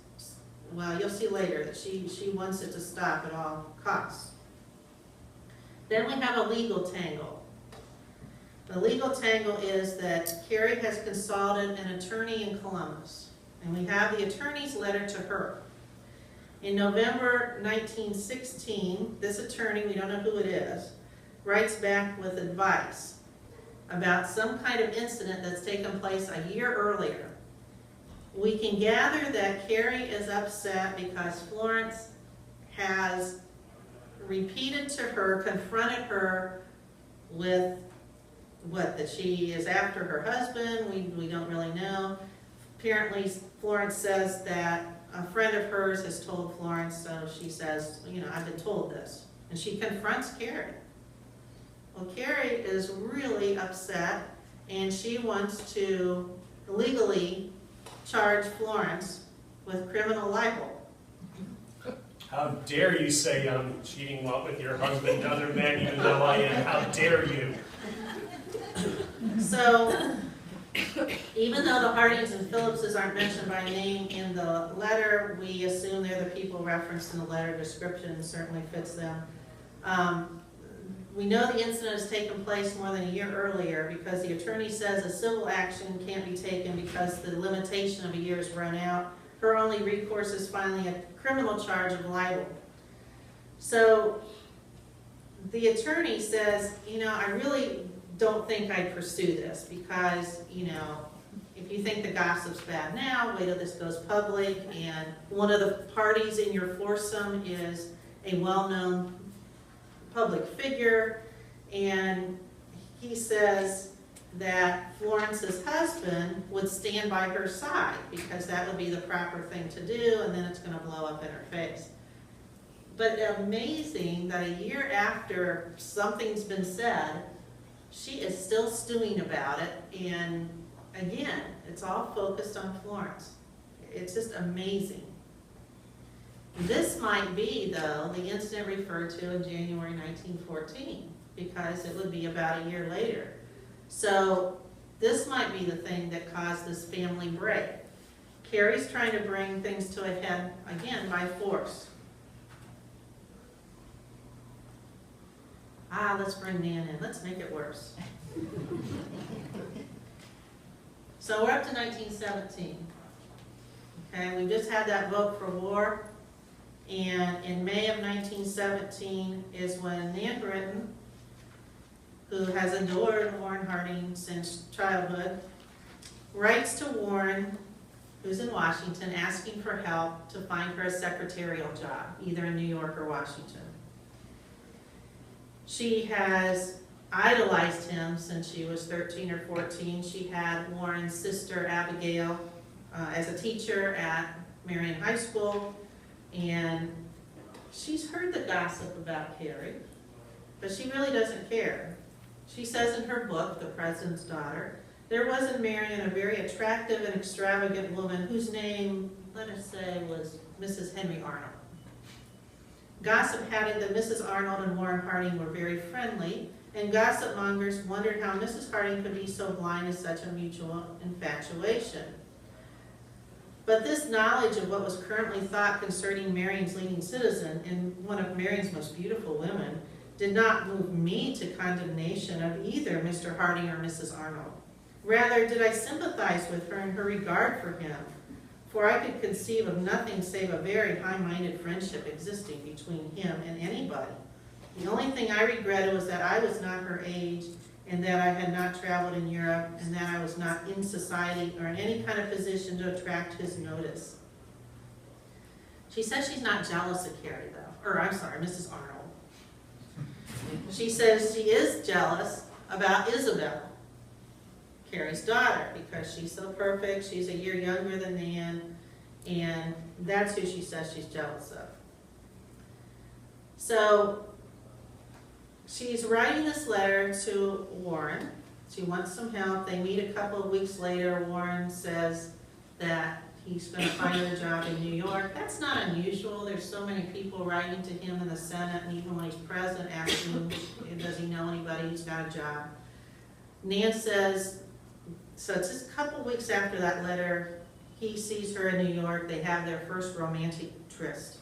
well, you'll see later that she wants it to stop at all costs. Then we have a legal tangle. The legal tangle is that Carrie has consulted an attorney in Columbus, and we have the attorney's letter to her. In November 1916, this attorney, we don't know who it is, writes back with advice about some kind of incident that's taken place a year earlier. We can gather that Carrie is upset because Florence has repeated to her, confronted her with that she is after her husband. We don't really know. Apparently Florence says that a friend of hers has told Florence, so she says, you know, I've been told this. And she confronts Carrie. Well, Carrie is really upset, and she wants to legally charge Florence with criminal libel. How dare you say I'm cheating with your husband to other men, even though I am? How dare you? So, even though the Hardings and Phillipses aren't mentioned by name in the letter, we assume they're the people referenced in the letter description, and certainly fits them. We know the incident has taken place more than a year earlier because the attorney says a civil action can't be taken because the limitation of a year is run out. Her only recourse is filing a criminal charge of libel. So the attorney says, you know, I really don't think I'd pursue this because, you know, if you think the gossip's bad now, wait till this goes public, and one of the parties in your foursome is a well-known public figure, and he says that Florence's husband would stand by her side because that would be the proper thing to do, and then it's going to blow up in her face. But amazing that a year after something's been said, she is still stewing about it, and again, it's all focused on Florence. It's just amazing. This might be, though, the incident referred to in January 1914, because it would be about a year later. So this might be the thing that caused this family break. Carrie's trying to bring things to a head, again, by force. Let's bring Nan in. Let's make it worse. So we're up to 1917. Okay, we just had that vote for war. And in May of 1917 is when Nan Brittain, who has adored Warren Harding since childhood, writes to Warren, who's in Washington, asking for help to find her a secretarial job, either in New York or Washington. She has idolized him since she was 13 or 14. She had Warren's sister, Abigail, as a teacher at Marion High School. And she's heard the gossip about Carrie, but she really doesn't care. She says in her book, The President's Daughter, there was in Marion a very attractive and extravagant woman whose name, let us say, was Mrs. Henry Arnold. Gossip had it that Mrs. Arnold and Warren Harding were very friendly, and gossip mongers wondered how Mrs. Harding could be so blind to such a mutual infatuation. But this knowledge of what was currently thought concerning Marion's leading citizen and one of Marion's most beautiful women did not move me to condemnation of either Mr. Harding or Mrs. Arnold. Rather, did I sympathize with her in her regard for him, for I could conceive of nothing save a very high-minded friendship existing between him and anybody. The only thing I regretted was that I was not her age, and that I had not traveled in Europe, and that I was not in society or in any kind of position to attract his notice. She says she's not jealous of Carrie, though. Or, I'm sorry, Mrs. Arnold. She says she is jealous about Isabel, Carrie's daughter, because she's so perfect, she's a year younger than Nan, and that's who she says she's jealous of. So, she's writing this letter to Warren. She wants some help. They meet a couple of weeks later. Warren says that he's gonna find a job in New York. That's not unusual. There's so many people writing to him in the Senate, and even when he's president, asking him, does he know anybody who's got a job? Nan says, so it's just a couple weeks after that letter, he sees her in New York. They have their first romantic tryst.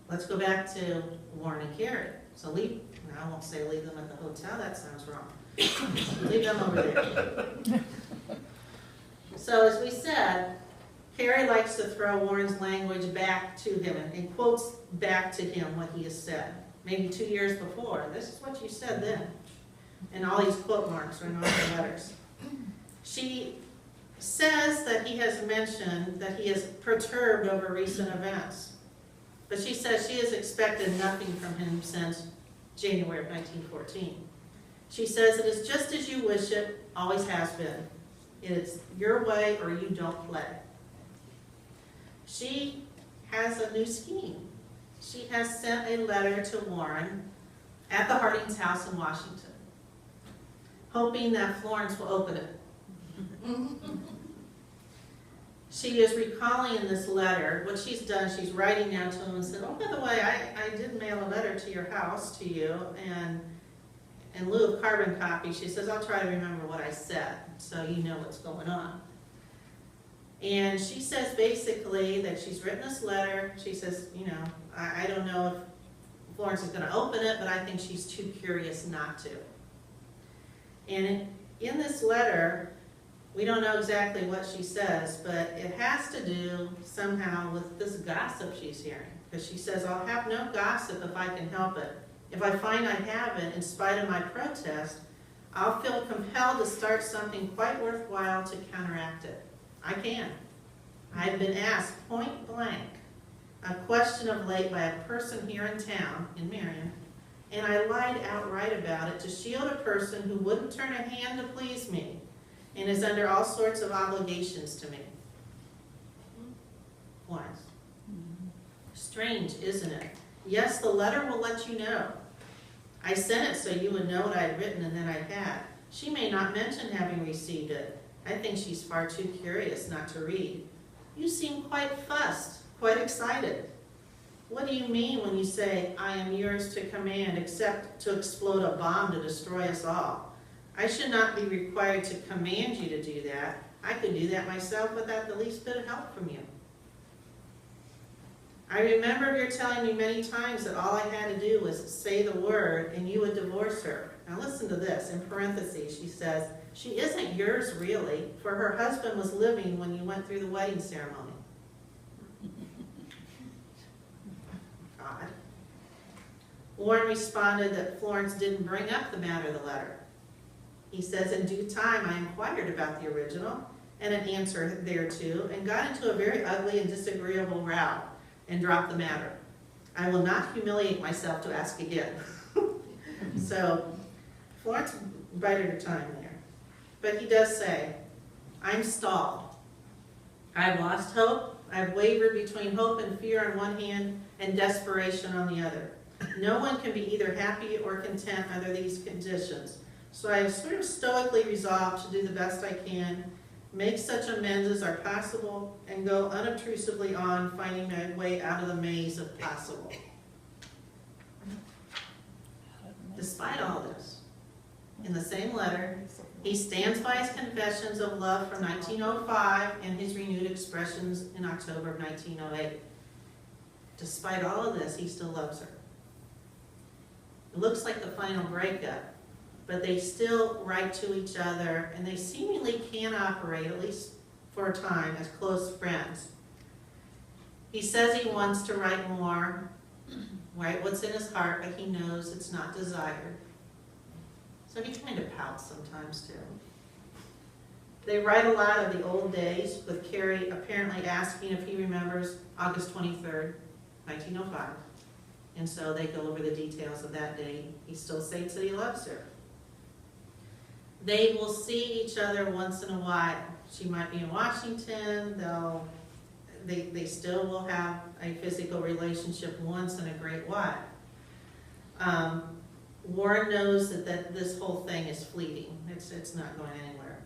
Let's go back to Warren and Carrie. So I won't say leave them at the hotel, that sounds wrong. Leave them over there. So as we said, Carrie likes to throw Warren's language back to him and quotes back to him what he has said, maybe 2 years before. This is what you said then. And all these quote marks are in all the letters. She says that he has mentioned that he is perturbed over recent events. But she says she has expected nothing from him since January of 1914. She says it is just as you wish it, always has been. It is your way or you don't play. She has a new scheme. She has sent a letter to Warren at the Harding's house in Washington, hoping that Florence will open it. She is recalling in this letter what she's done. She's writing now to him and said, oh, by the way, I did mail a letter to your house to you, and in lieu of carbon copy, she says, I'll try to remember what I said so you know what's going on. And she says basically that she's written this letter. She says, you know, I don't know if Florence is going to open it, but I think she's too curious not to. And in this letter, we don't know exactly what she says, but it has to do somehow with this gossip she's hearing. Because she says, I'll have no gossip if I can help it. If I find I haven't, in spite of my protest, I'll feel compelled to start something quite worthwhile to counteract it. I can. I've been asked point blank a question of late by a person here in town, in Marion, and I lied outright about it to shield a person who wouldn't turn a hand to please me and is under all sorts of obligations to me. Why? Strange, isn't it? Yes, the letter will let you know. I sent it so you would know what I had written and that I had. She may not mention having received it. I think she's far too curious not to read. You seem quite fussed, quite excited. What do you mean when you say, I am yours to command, except to explode a bomb to destroy us all? I should not be required to command you to do that. I could do that myself without the least bit of help from you. I remember your telling me many times that all I had to do was say the word and you would divorce her. Now listen to this, in parentheses, she says, she isn't yours really, for her husband was living when you went through the wedding ceremony. God. Warren responded that Florence didn't bring up the matter of the letter. He says, in due time I inquired about the original and an answer thereto and got into a very ugly and disagreeable row and dropped the matter. I will not humiliate myself to ask again. So Florence bided her time there. But he does say, I'm stalled. I've lost hope. I've wavered between hope and fear on one hand and desperation on the other. No one can be either happy or content under these conditions. So I have sort of stoically resolved to do the best I can, make such amends as are possible, and go unobtrusively on, finding my way out of the maze of possible. Despite all this, in the same letter, he stands by his confessions of love from 1905 and his renewed expressions in October of 1908. Despite all of this, he still loves her. It looks like the final breakup, but they still write to each other, and they seemingly can operate, at least for a time, as close friends. He says he wants to write more, write what's in his heart, but he knows it's not desired. So he kind of pouts sometimes too. They write a lot of the old days, with Carrie apparently asking if he remembers August 23rd, 1905. And so they go over the details of that day. He still states that he loves her. They will see each other once in a while. She might be in Washington. They still will have a physical relationship once in a great while. Warren knows that this whole thing is fleeting. It's not going anywhere.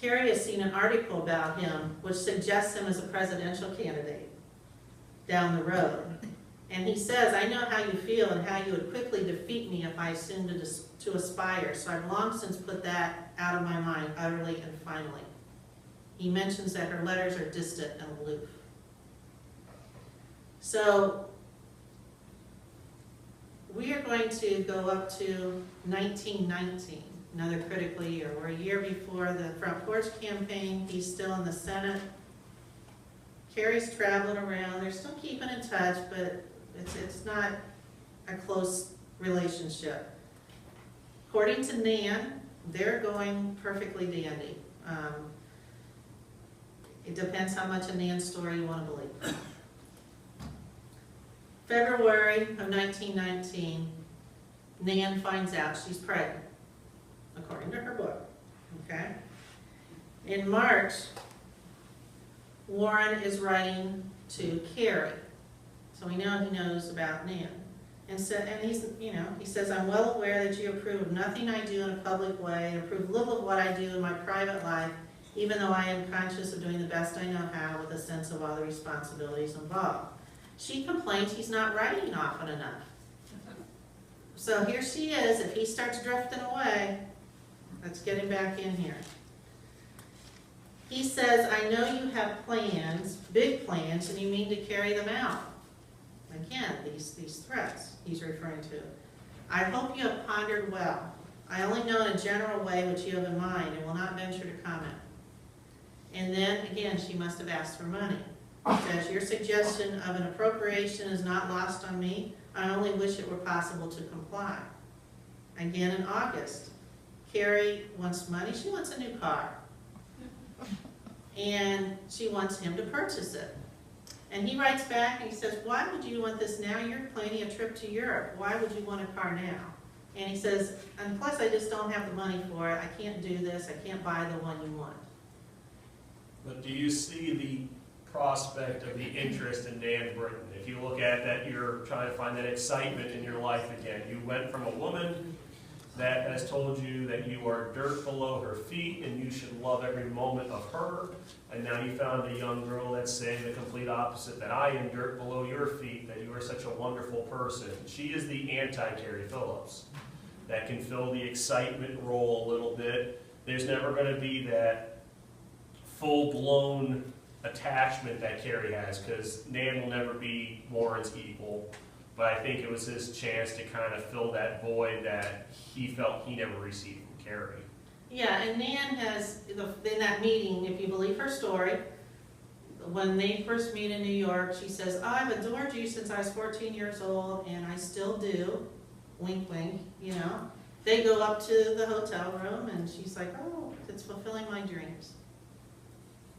Carrie has seen an article about him which suggests him as a presidential candidate down the road. And he says, I know how you feel and how you would quickly defeat me if I assumed to aspire, so I've long since put that out of my mind utterly and finally. He mentions that her letters are distant and aloof. So we are going to go up to 1919, another critical year. We're a year before the Front Porch Campaign. He's still in the Senate. Carrie's traveling around. They're still keeping in touch, but it's not a close relationship. According to Nan, they're going perfectly dandy. It depends how much of Nan's story you want to believe. February of 1919, Nan finds out she's pregnant, according to her book, okay? In March, Warren is writing to Carrie, so we know he knows about Nan. And he says, I'm well aware that you approve of nothing I do in a public way, and approve little of what I do in my private life, even though I am conscious of doing the best I know how with a sense of all the responsibilities involved. She complains he's not writing often enough. So here she is. If he starts drifting away, let's get him back in here. He says, I know you have plans, big plans, and you mean to carry them out. Again, these threats he's referring to. I hope you have pondered well. I only know in a general way what you have in mind and will not venture to comment. And then, again, she must have asked for money. It says, your suggestion of an appropriation is not lost on me. I only wish it were possible to comply. Again in August, Carrie wants money. She wants a new car. And she wants him to purchase it. And he writes back and he says, why would you want this now? You're planning a trip to Europe. Why would you want a car now? And he says, and plus I just don't have the money for it. I can't do this. I can't buy the one you want. But do you see the prospect of the interest in Nan Brittain? If you look at that, you're trying to find that excitement in your life again. You went from a woman that has told you that you are dirt below her feet and you should love every moment of her, and now you found a young girl that's saying the complete opposite, that I am dirt below your feet, that you are such a wonderful person. She is the anti-Carrie Phillips that can fill the excitement role a little bit. There's never going to be that full-blown attachment that Carrie has, because Nan will never be Warren's equal. But I think it was his chance to kind of fill that void that he felt he never received from Carrie. Yeah, and Nan has, in that meeting, if you believe her story, when they first meet in New York, she says, I've adored you since I was 14 years old, and I still do. Wink, wink, you know. They go up to the hotel room, and she's like, oh, it's fulfilling my dreams.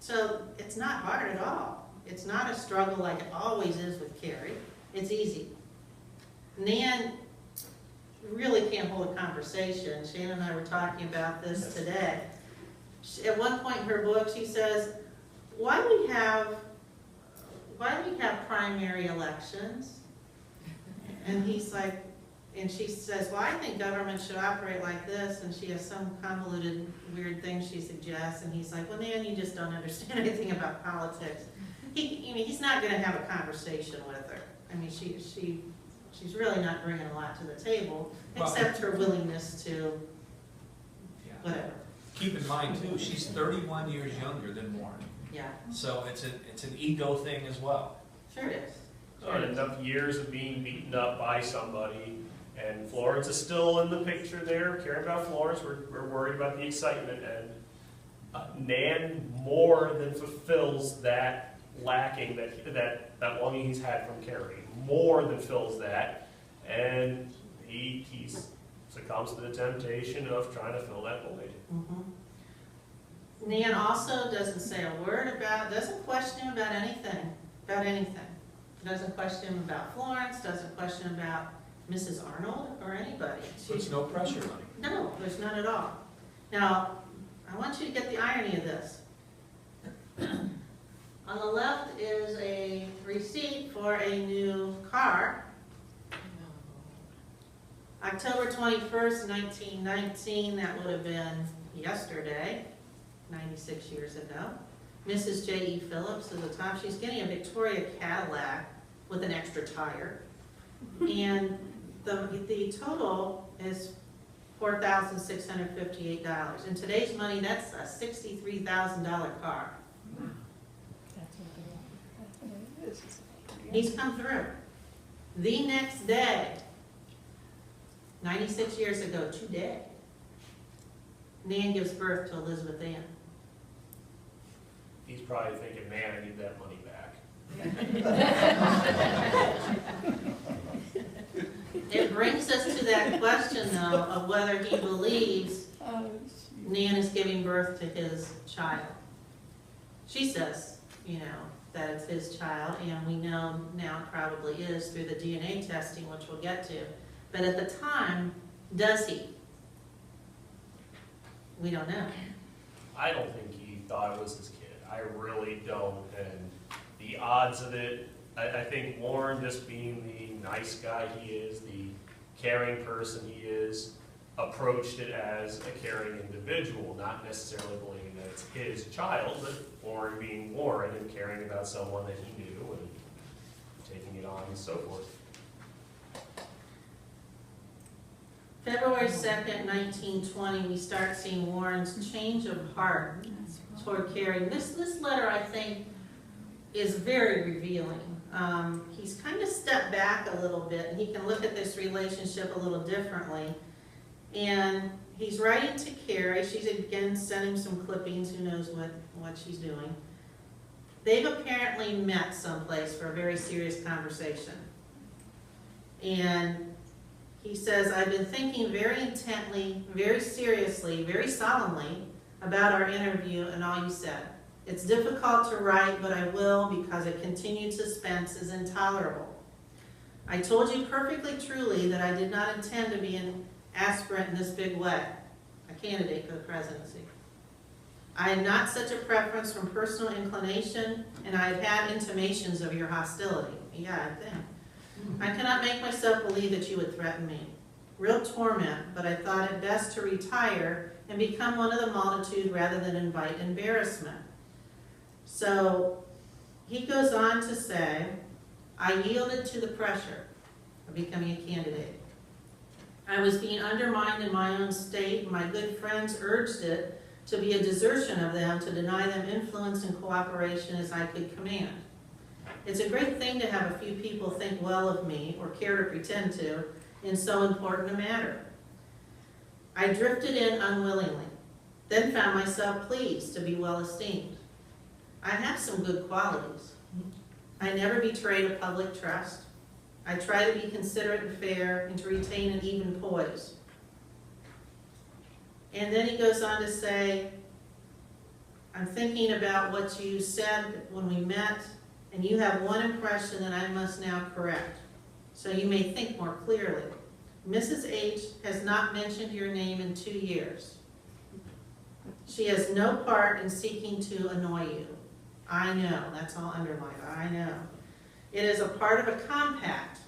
So it's not hard at all. It's not a struggle like it always is with Carrie. It's easy. Nan really can't hold a conversation. Shannon and I were talking about this today. At one point in her book, she says, why do we have primary elections? And he's like, and she says, well, I think government should operate like this, and she has some convoluted, weird thing she suggests, and he's like, well, Nan, you just don't understand anything about politics. He's not going to have a conversation with her. I mean, she's really not bringing a lot to the table, except her willingness to whatever. Keep in mind, too, she's 31 years younger than Warren. Yeah. So it's an ego thing as well. Sure it is. And enough years of being beaten up by somebody, and Florence is still in the picture there, caring about Florence. We're worried about the excitement, and Nan more than fulfills that lacking, that longing he's had from Carrie. More than fills that, and he succumbs to the temptation of trying to fill that void. Mm-hmm. Nan also doesn't say a word doesn't question him about anything. Doesn't question him about Florence, doesn't question about Mrs. Arnold or anybody. There's no pressure on him. No, there's none at all. Now, I want you to get the irony of this. On the left is a receipt for a new car. October 21st, 1919, that would have been yesterday. 96 years ago. Mrs. J.E. Phillips is the top. She's getting a Victoria Cadillac with an extra tire. And the total is $4,658. In today's money, that's a $63,000 car. That's what it is. He's come through. The next day, 96 years ago today, Nan gives birth to Elizabeth Ann. He's probably thinking, man, I need that money back. It brings us to that question, though, of whether he believes Oh, Nan is giving birth to his child. She says, that it's his child, and we know now it probably is through the DNA testing, which we'll get to. But at the time, does he? We don't know. I don't think he thought it was his kid. I really don't. And the odds of it, I think Warren, just being the nice guy he is, the caring person he is, approached it as a caring individual, not necessarily believing that it's his child, but Warren being Warren and caring about someone that he knew and taking it on and so forth. February 2nd, 1920, we start seeing Warren's change of heart toward Carrie. This letter, I think, is very revealing. He's kind of stepped back a little bit, and he can look at this relationship a little differently. And he's writing to Carrie. She's again sending some clippings. Who knows what she's doing. They've apparently met someplace for a very serious conversation. And he says, I've been thinking very intently, very seriously, very solemnly about our interview and all you said. It's difficult to write, but I will because a continued suspense is intolerable. I told you perfectly truly that I did not intend to be an aspirant in this big way, a candidate for the presidency. I had not such a preference from personal inclination, and I have had intimations of your hostility. Yeah, I think. I cannot make myself believe that you would threaten me. Real torment, but I thought it best to retire and become one of the multitude rather than invite embarrassment. So he goes on to say, I yielded to the pressure of becoming a candidate. I was being undermined in my own state, and my good friends urged it to be a desertion of them, to deny them influence and cooperation as I could command. It's a great thing to have a few people think well of me, or care to pretend to, in so important a matter. I drifted in unwillingly, then found myself pleased to be well esteemed. I have some good qualities. I never betrayed a public trust. I try to be considerate and fair and to retain an even poise. And then he goes on to say, I'm thinking about what you said when we met, and you have one impression that I must now correct, so you may think more clearly. Mrs. H. has not mentioned your name in 2 years. She has no part in seeking to annoy you. I know, that's all underlined, I know. It is a part of a compact,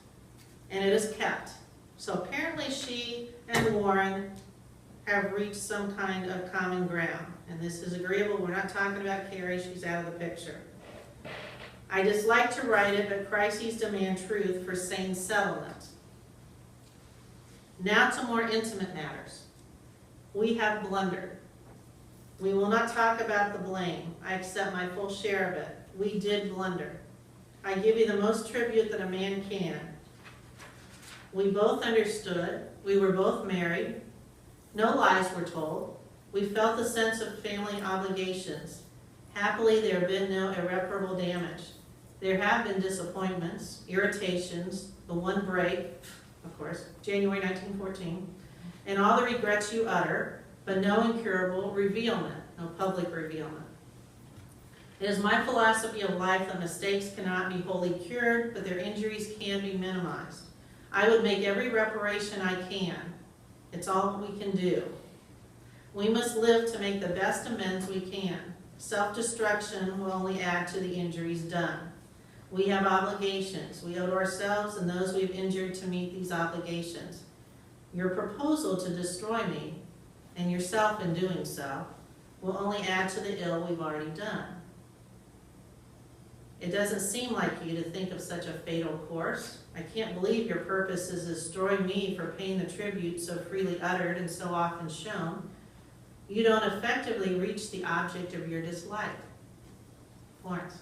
and it is kept. So apparently she and Warren have reached some kind of common ground, and this is agreeable. We're not talking about Carrie, she's out of the picture. I dislike to write it, but crises demand truth for sane settlement. Now to more intimate matters. We have blundered. We will not talk about the blame. I accept my full share of it. We did blunder. I give you the most tribute that a man can. We both understood. We were both married. No lies were told. We felt the sense of family obligations. Happily, there have been no irreparable damage. There have been disappointments, irritations, the one break, of course, January 1914, and all the regrets you utter, but no incurable revealment, no public revealment. It is my philosophy of life that mistakes cannot be wholly cured, but their injuries can be minimized. I would make every reparation I can. It's all we can do. We must live to make the best amends we can. Self-destruction will only add to the injuries done. We have obligations. We owe to ourselves and those we've injured to meet these obligations. Your proposal to destroy me, and yourself in doing so, will only add to the ill we've already done. It doesn't seem like you to think of such a fatal course. I can't believe your purpose is to destroy me for paying the tribute so freely uttered and so often shown. You don't effectively reach the object of your dislike. Florence.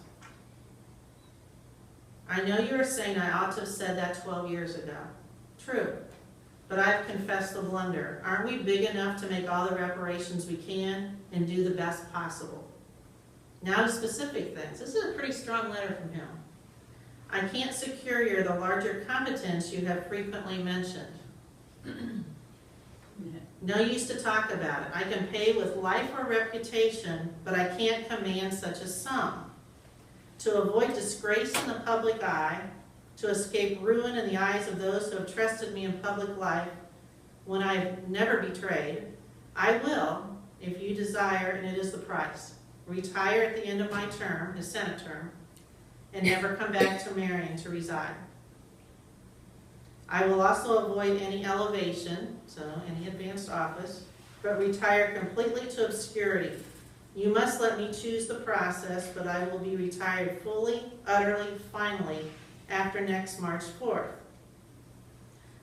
I know you are saying I ought to have said that 12 years ago. True. But I've confessed the blunder. Aren't we big enough to make all the reparations we can and do the best possible? Now to specific things. This is a pretty strong letter from him. I can't secure you the larger competence you have frequently mentioned. No use to talk about it. I can pay with life or reputation, but I can't command such a sum. To avoid disgrace in the public eye, to escape ruin in the eyes of those who have trusted me in public life when I've never betrayed, I will, if you desire, and it is the price, retire at the end of my term, his Senate term, and never come back to Marion to reside. I will also avoid any elevation, so any advanced office, but retire completely to obscurity. You must let me choose the process, but I will be retired fully, utterly, finally, after next March 4th.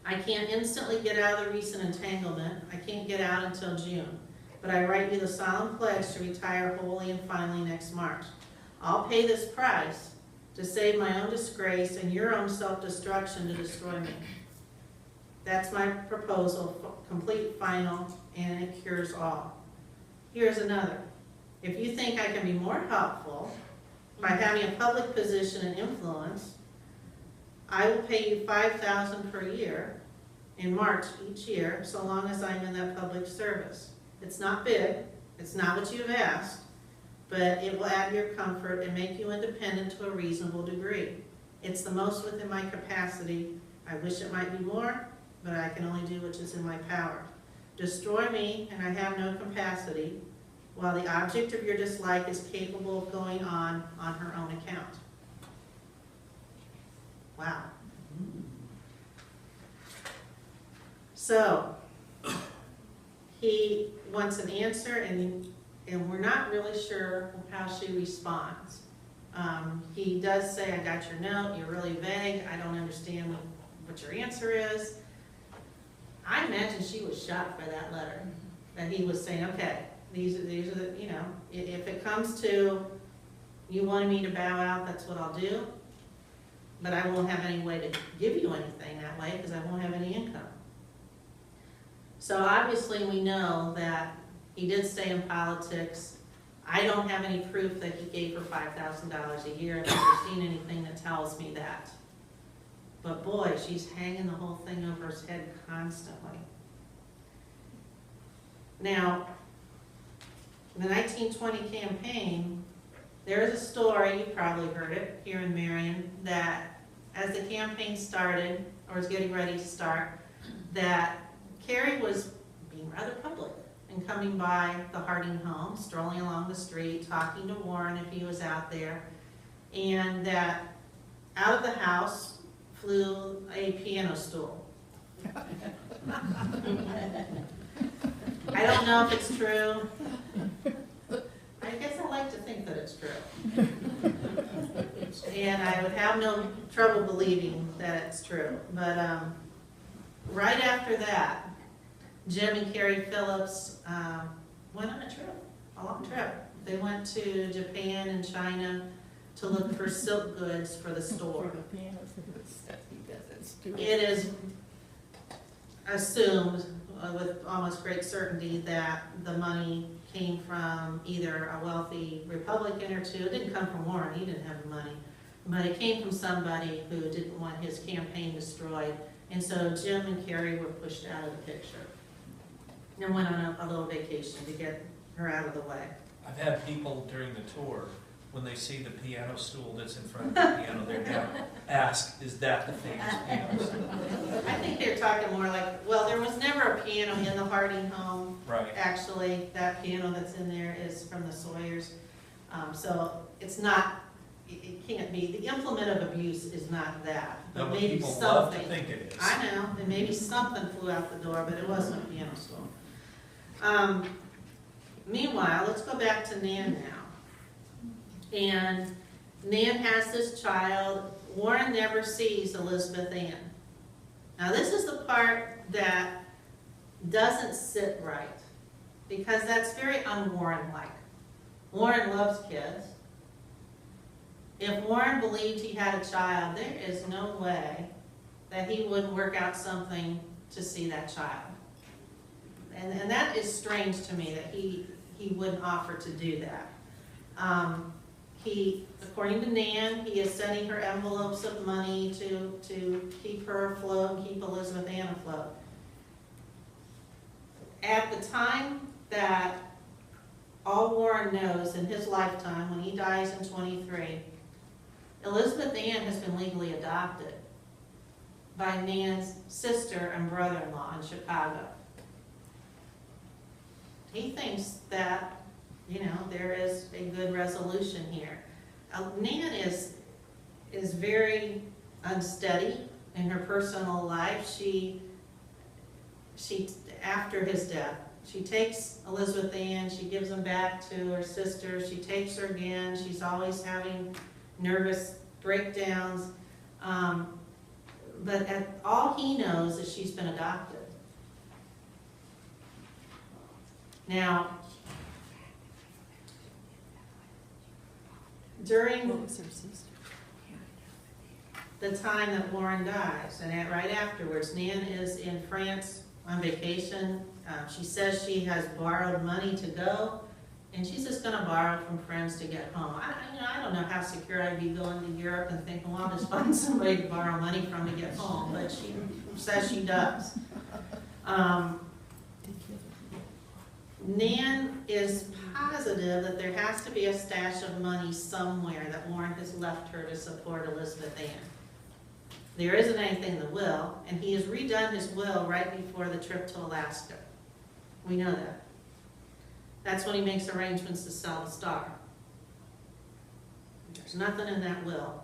I can't instantly get out of the recent entanglement. I can't get out until June. But I write you the solemn pledge to retire wholly and finally next March. I'll pay this price to save my own disgrace and your own self-destruction to destroy me. That's my proposal, complete, final, and it cures all. Here's another. If you think I can be more helpful by having a public position and influence, I will pay you $5,000 per year in March each year, so long as I'm in that public service. It's not big, it's not what you've asked, but it will add your comfort and make you independent to a reasonable degree. It's the most within my capacity. I wish it might be more, but I can only do what is in my power. Destroy me, and I have no capacity, while the object of your dislike is capable of going on her own account. Wow. So, he wants an answer, and we're not really sure how she responds. He does say, I got your note, you're really vague, I don't understand what your answer is. I imagine she was shocked by that letter, that he was saying, okay, these are the, you know, if it comes to you wanting me to bow out, that's what I'll do, but I won't have any way to give you anything that way because I won't have any income. So obviously we know that he did stay in politics. I don't have any proof that he gave her $5,000 a year. I've never seen anything that tells me that. But boy, she's hanging the whole thing over his head constantly. Now, the 1920 campaign, there is a story, you probably heard it here in Marion, that as the campaign started, or was getting ready to start, that Carrie was being rather public and coming by the Harding home, strolling along the street, talking to Warren if he was out there, and that out of the house flew a piano stool. I don't know if it's true. I guess I like to think that it's true. And I would have no trouble believing that it's true. But right after that, Jim and Carrie Phillips went on a trip, a long trip. They went to Japan and China to look for silk goods for the store. It is assumed with almost great certainty that the money came from either a wealthy Republican or two. It didn't come from Warren, he didn't have the money. But it came from somebody who didn't want his campaign destroyed. And so Jim and Carrie were pushed out of the picture and went on a little vacation to get her out of the way. I've had people during the tour, when they see the piano stool that's in front of the piano, they're going to ask, is that the famous piano stool? I think they're talking more like, well, there was never a piano in the Harding home. Right. Actually, that piano that's in there is from the Sawyers. So it's not, it can't be, the implement of abuse is not that. But No, but maybe people something. love to think it is. I know, and maybe something flew out the door, but it wasn't a piano stool. Meanwhile, let's go back to Nan now. And Nan has this child. Warren never sees Elizabeth Ann. Now this is the part that doesn't sit right, because that's very un-Warren-like. Warren loves kids. If Warren believed he had a child, there is no way that he wouldn't work out something to see that child. And that is strange to me, that he wouldn't offer to do that. According to Nan, he is sending her envelopes of money to keep her afloat, keep Elizabeth Ann afloat. At the time that all Warren knows in his lifetime, when he dies in 23, Elizabeth Ann has been legally adopted by Nan's sister and brother-in-law in Chicago. He thinks that, there is a good resolution here. Nan is very unsteady in her personal life. She after his death, she takes Elizabeth Ann, she gives them back to her sister, she takes her again, she's always having nervous breakdowns. But all he knows is she's been adopted. Now, during the time that Warren dies, and right afterwards, Nan is in France on vacation. She says she has borrowed money to go, and she's just going to borrow from friends to get home. I don't know how secure I'd be going to Europe and thinking, well, I'll just find somebody to borrow money from to get home, but she says she does. Nan is positive that there has to be a stash of money somewhere that Warren has left her to support Elizabeth Ann. There isn't anything in the will, and he has redone his will right before the trip to Alaska. We know that. That's when he makes arrangements to sell the Star. There's nothing in that will.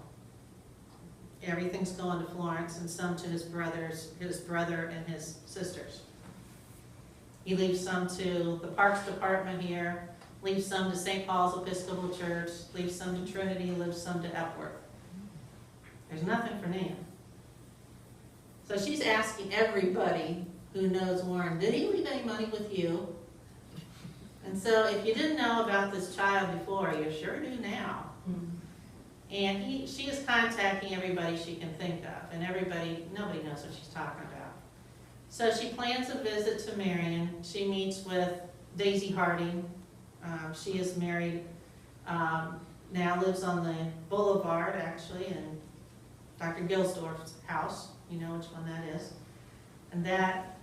Everything's going to Florence and some to his brother and his sisters. He leaves some to the Parks Department here, leaves some to St. Paul's Episcopal Church, leaves some to Trinity, leaves some to Epworth. There's nothing for Nan. So she's asking everybody who knows Warren, did he leave any money with you? And so if you didn't know about this child before, you sure do now. And she is contacting everybody she can think of, and nobody knows what she's talking about. So she plans a visit to Marion. She meets with Daisy Harding. She is married, now lives on the boulevard, actually, in Dr. Gilsdorf's house. You know which one that is. And that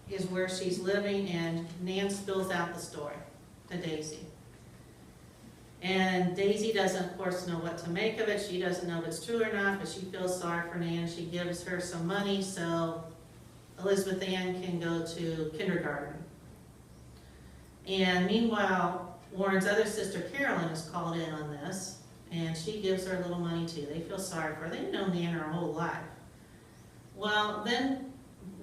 is where she's living, and Nan spills out the story to Daisy. And Daisy doesn't, of course, know what to make of it. She doesn't know if it's true or not, but she feels sorry for Nan. She gives her some money so Elizabeth Ann can go to kindergarten. And meanwhile, Warren's other sister, Carolyn, is called in on this, and she gives her a little money too. They feel sorry for her. They've known Nan her whole life. Well, then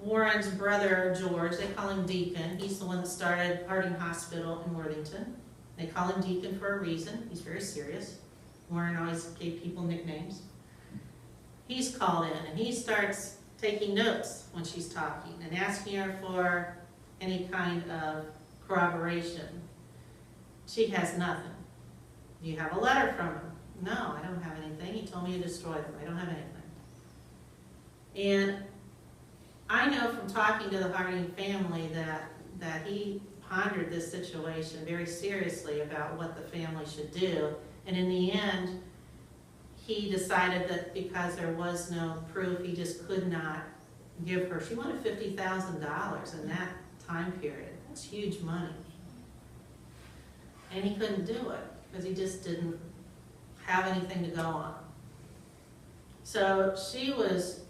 Warren's brother, George, they call him Deacon. He's the one that started Harding Hospital in Worthington. They call him Deacon for a reason. He's very serious. Warren always gave people nicknames. He's called in, and he starts taking notes when she's talking and asking her for any kind of corroboration. She has nothing. Do you have a letter from him? No, I don't have anything. He told me to destroy them. I don't have anything. And I know from talking to the Harding family that he pondered this situation very seriously about what the family should do. And in the end, he decided that because there was no proof, he just could not give her. She wanted $50,000 in that time period. That's huge money. And he couldn't do it because he just didn't have anything to go on. So she was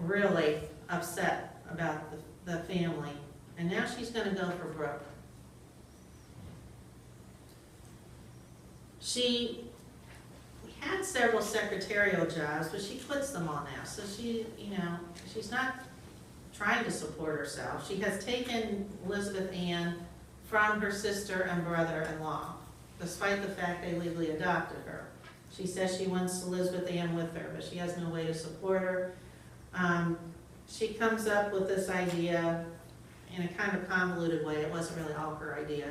really upset about the family. And now she's going to go for broke. She had several secretarial jobs, but she quits them all now. So she's not trying to support herself. She has taken Elizabeth Ann from her sister and brother-in-law, despite the fact they legally adopted her. She says she wants Elizabeth Ann with her, but she has no way to support her. She comes up with this idea in a kind of convoluted way, it wasn't really all her idea,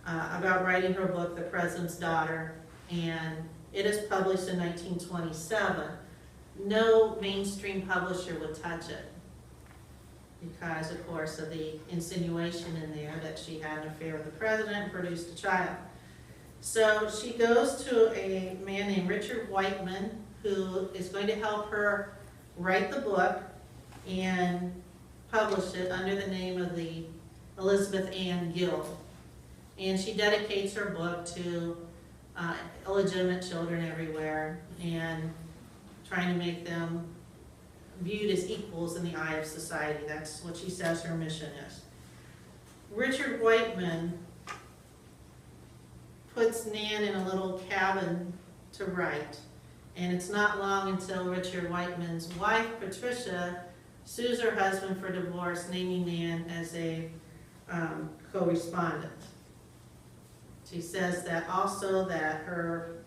about writing her book, The President's Daughter, and it is published in 1927. No mainstream publisher would touch it because, of course, of the insinuation in there that she had an affair with the president and produced a child. So she goes to a man named Richard Whiteman, who is going to help her write the book and publish it under the name of the Elizabeth Ann Guild. And she dedicates her book to illegitimate children everywhere and trying to make them viewed as equals in the eye of society. That's what she says her mission is. Richard Whiteman puts Nan in a little cabin to write, and it's not long until Richard Whiteman's wife, Patricia, sues her husband for divorce, naming Nan as a co-respondent. She says that also that her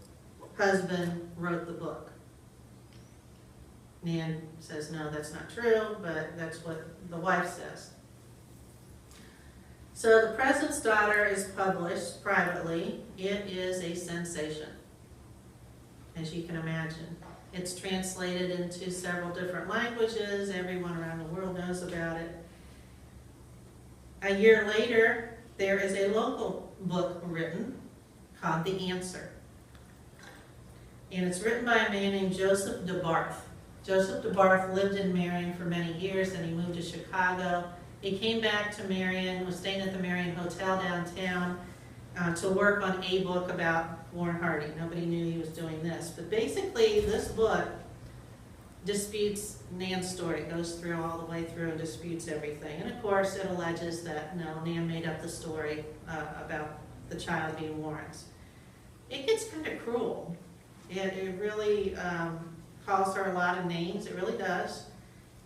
husband wrote the book. Nan says, no, that's not true, but that's what the wife says. So The President's Daughter is published privately. It is a sensation, as you can imagine. It's translated into several different languages. Everyone around the world knows about it. A year later, there is a local book written called The Answer. And it's written by a man named Joseph DeBarth. Joseph DeBarth lived in Marion for many years, and he moved to Chicago. He came back to Marion, was staying at the Marion Hotel downtown to work on a book about Warren Harding. Nobody knew he was doing this. But basically, this book disputes Nan's story. It goes through all the way through and disputes everything. And of course, it alleges that, no, Nan made up the story about the child being Warren's. It gets kind of cruel. It really calls her a lot of names. It really does.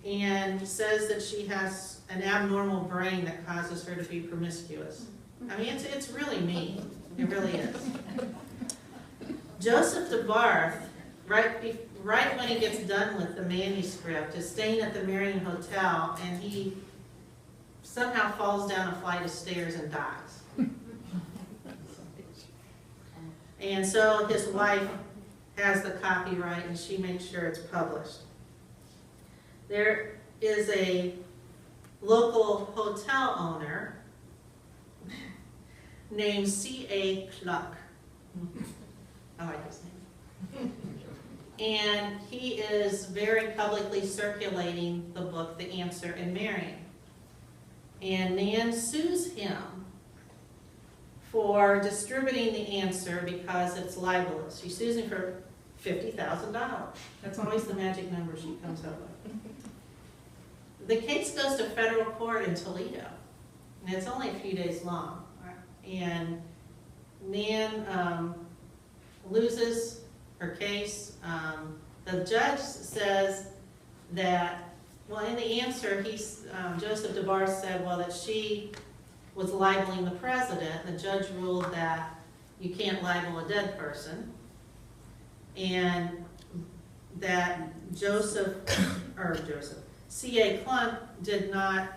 And says that she has an abnormal brain that causes her to be promiscuous. I mean, it's really mean. It really is. Joseph DeBarth, right when he gets done with the manuscript, is staying at the Marion Hotel, and he somehow falls down a flight of stairs and dies. And so his wife has the copyright, and she makes sure it's published. There is a local hotel owner named C.A. Cluck. I like his name. And he is very publicly circulating the book, The Answer, in Marion. And Nan sues him for distributing The Answer because it's libelous. She sues him for $50,000. That's always the magic number she comes up with. The case goes to federal court in Toledo, and it's only a few days long. And Nan loses her case. The judge says that, well, in The Answer, Joseph DeBarth said, well, that she was libeling the president. The judge ruled that you can't libel a dead person, and that C.A. Clunt did not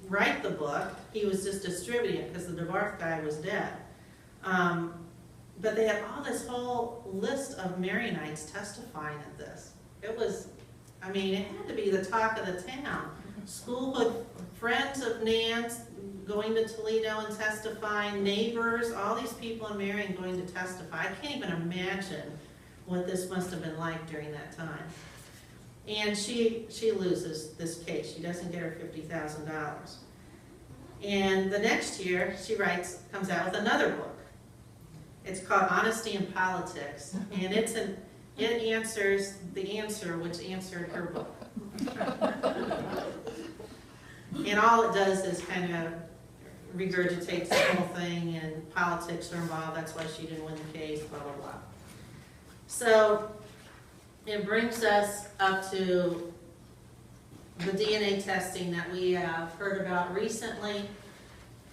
write the book. He was just distributing it because the DeBarth guy was dead. But they had all this whole list of Marionites testifying at this. It was, I mean, it had to be the talk of the town. Schoolhood friends of Nan's going to Toledo and testifying, neighbors, all these people in Marion going to testify. I can't even imagine what this must have been like during that time. And she loses this case. She doesn't get her $50,000. And the next year, she comes out with another book. It's called Honesty in Politics, and it answers the answer which answered her book. And all it does is kind of regurgitates the whole thing, and politics are involved. That's why she didn't win the case, blah, blah, blah. So it brings us up to the DNA testing that we have heard about recently.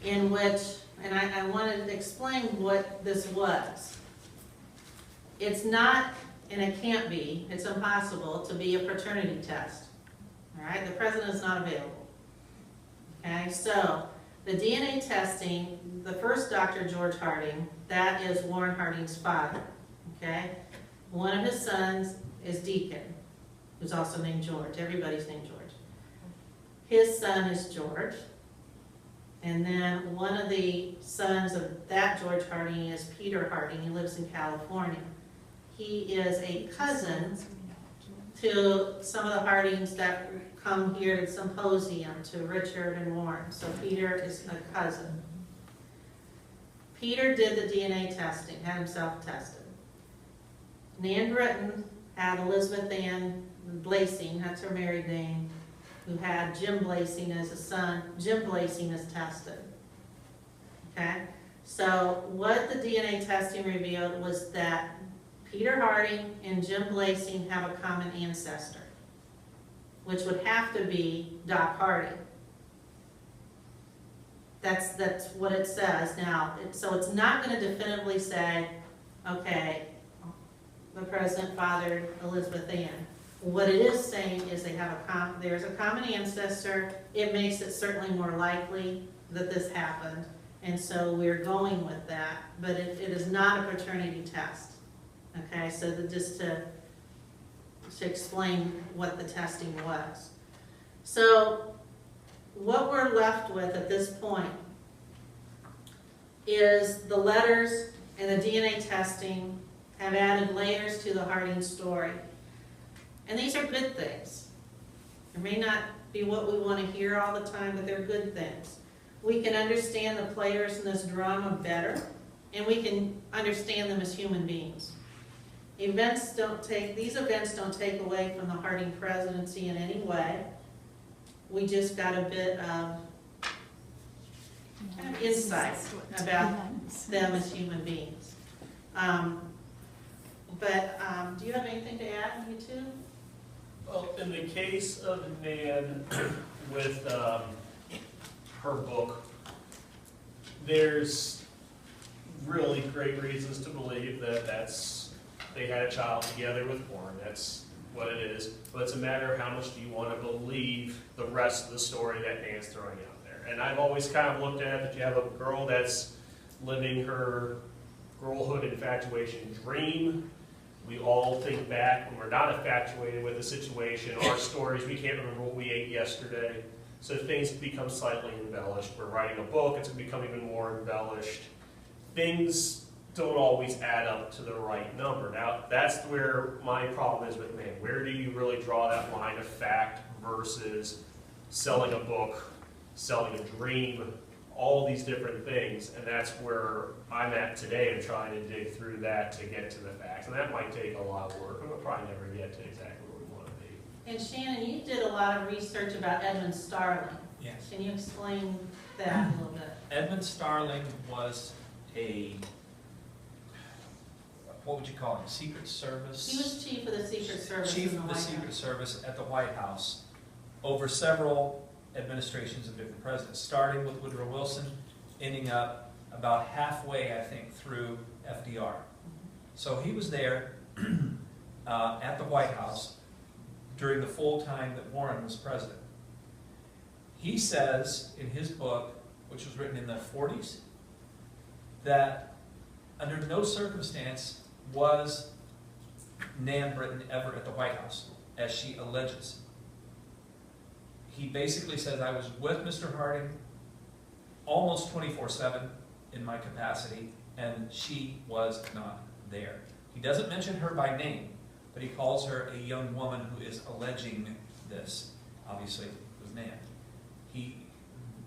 in which, and I wanted to explain what this was. It's not, and it can't be, it's impossible to be a paternity test. All right, the president is not available. Okay, so the DNA testing, the first Dr. George Harding, that is Warren Harding's father. Okay, one of his sons is Deacon, who's also named George. Everybody's named George. His son is George. And then one of the sons of that George Harding is Peter Harding. He lives in California. He is a cousin to some of the Hardings that come here to the symposium, to Richard and Warren. So Peter is a cousin. Peter did the DNA testing, had himself tested. Nan Brittain had Elizabeth Ann Blasing, that's her married name, who had Jim Blasing as a son. Jim Blasing is tested. Okay? So what the DNA testing revealed was that Peter Harding and Jim Blasing have a common ancestor, which would have to be Doc Harding. That's what it says. Now, so it's not going to definitively say, okay, the president fathered Elizabeth Ann. What it is saying is they have there's a common ancestor. It makes it certainly more likely that this happened, and so we're going with that. But it is not a paternity test. Okay, so just to explain what the testing was. So what we're left with at this point is the letters and the DNA testing have added layers to the Harding story. And these are good things. It may not be what we want to hear all the time, but they're good things. We can understand the players in this drama better, and we can understand them as human beings. These events don't take away from the Harding presidency in any way. We just got a bit of kind of insight about them as human beings. Do you have anything to add, you two? Well, in the case of Nan with her book, there's really great reasons to believe that they had a child together with Warren. That's what it is. But it's a matter of how much do you want to believe the rest of the story that Nan's throwing out there. And I've always kind of looked at it that you have a girl that's living her girlhood infatuation dream. We all think back when we're not infatuated with a situation, our stories, we can't remember what we ate yesterday. So things become slightly embellished. We're writing a book, it's going to become even more embellished. Things don't always add up to the right number. Now, that's where my problem is with Nan. Where do you really draw that line of fact versus selling a book, selling a dream, all these different things, and that's where I'm at today. I'm trying to dig through that to get to the facts, and that might take a lot of work, and we'll probably never get to exactly where we want to be. And Shannon, you did a lot of research about Edmund Starling. Yes. Can you explain that a little bit? Edmund Starling was a, what would you call him, Secret Service? He was chief of the Secret Service. Chief in of the White Secret House. Service at the White House over several administrations of different presidents, starting with Woodrow Wilson, ending up about halfway, I think, through FDR. So he was there at the White House during the full time that Warren was president. He says in his book, which was written in the 40s, that under no circumstance was Nan Brittain ever at the White House, as she alleges. He basically says, I was with Mr. Harding almost 24/7 in my capacity, and she was not there. He doesn't mention her by name, but he calls her a young woman who is alleging this. Obviously, it was Nan. He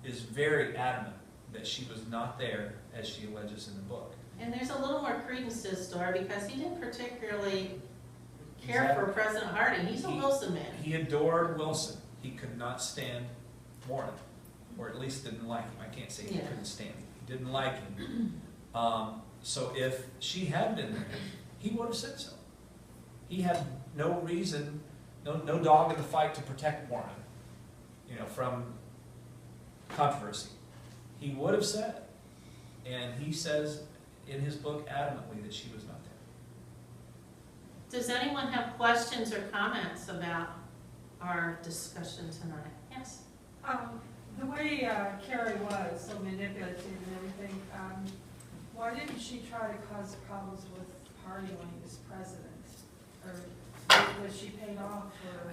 is very adamant that she was not there, as she alleges in the book. And there's a little more credence to his story because he didn't particularly care for President Harding. He's a Wilson man. He adored Wilson. He could not stand Warren, or at least didn't like him. I can't say he couldn't stand him. He didn't like him. So if she had been there, he would have said so. He had no reason, no dog in the fight to protect Warren, from controversy. he would have said it. And he says in his book adamantly that she was not there. Does anyone have questions or comments about our discussion tonight? Yes? The way Carrie was so manipulative and everything, why didn't she try to cause problems with Harding when he was president? Or was she paid off for?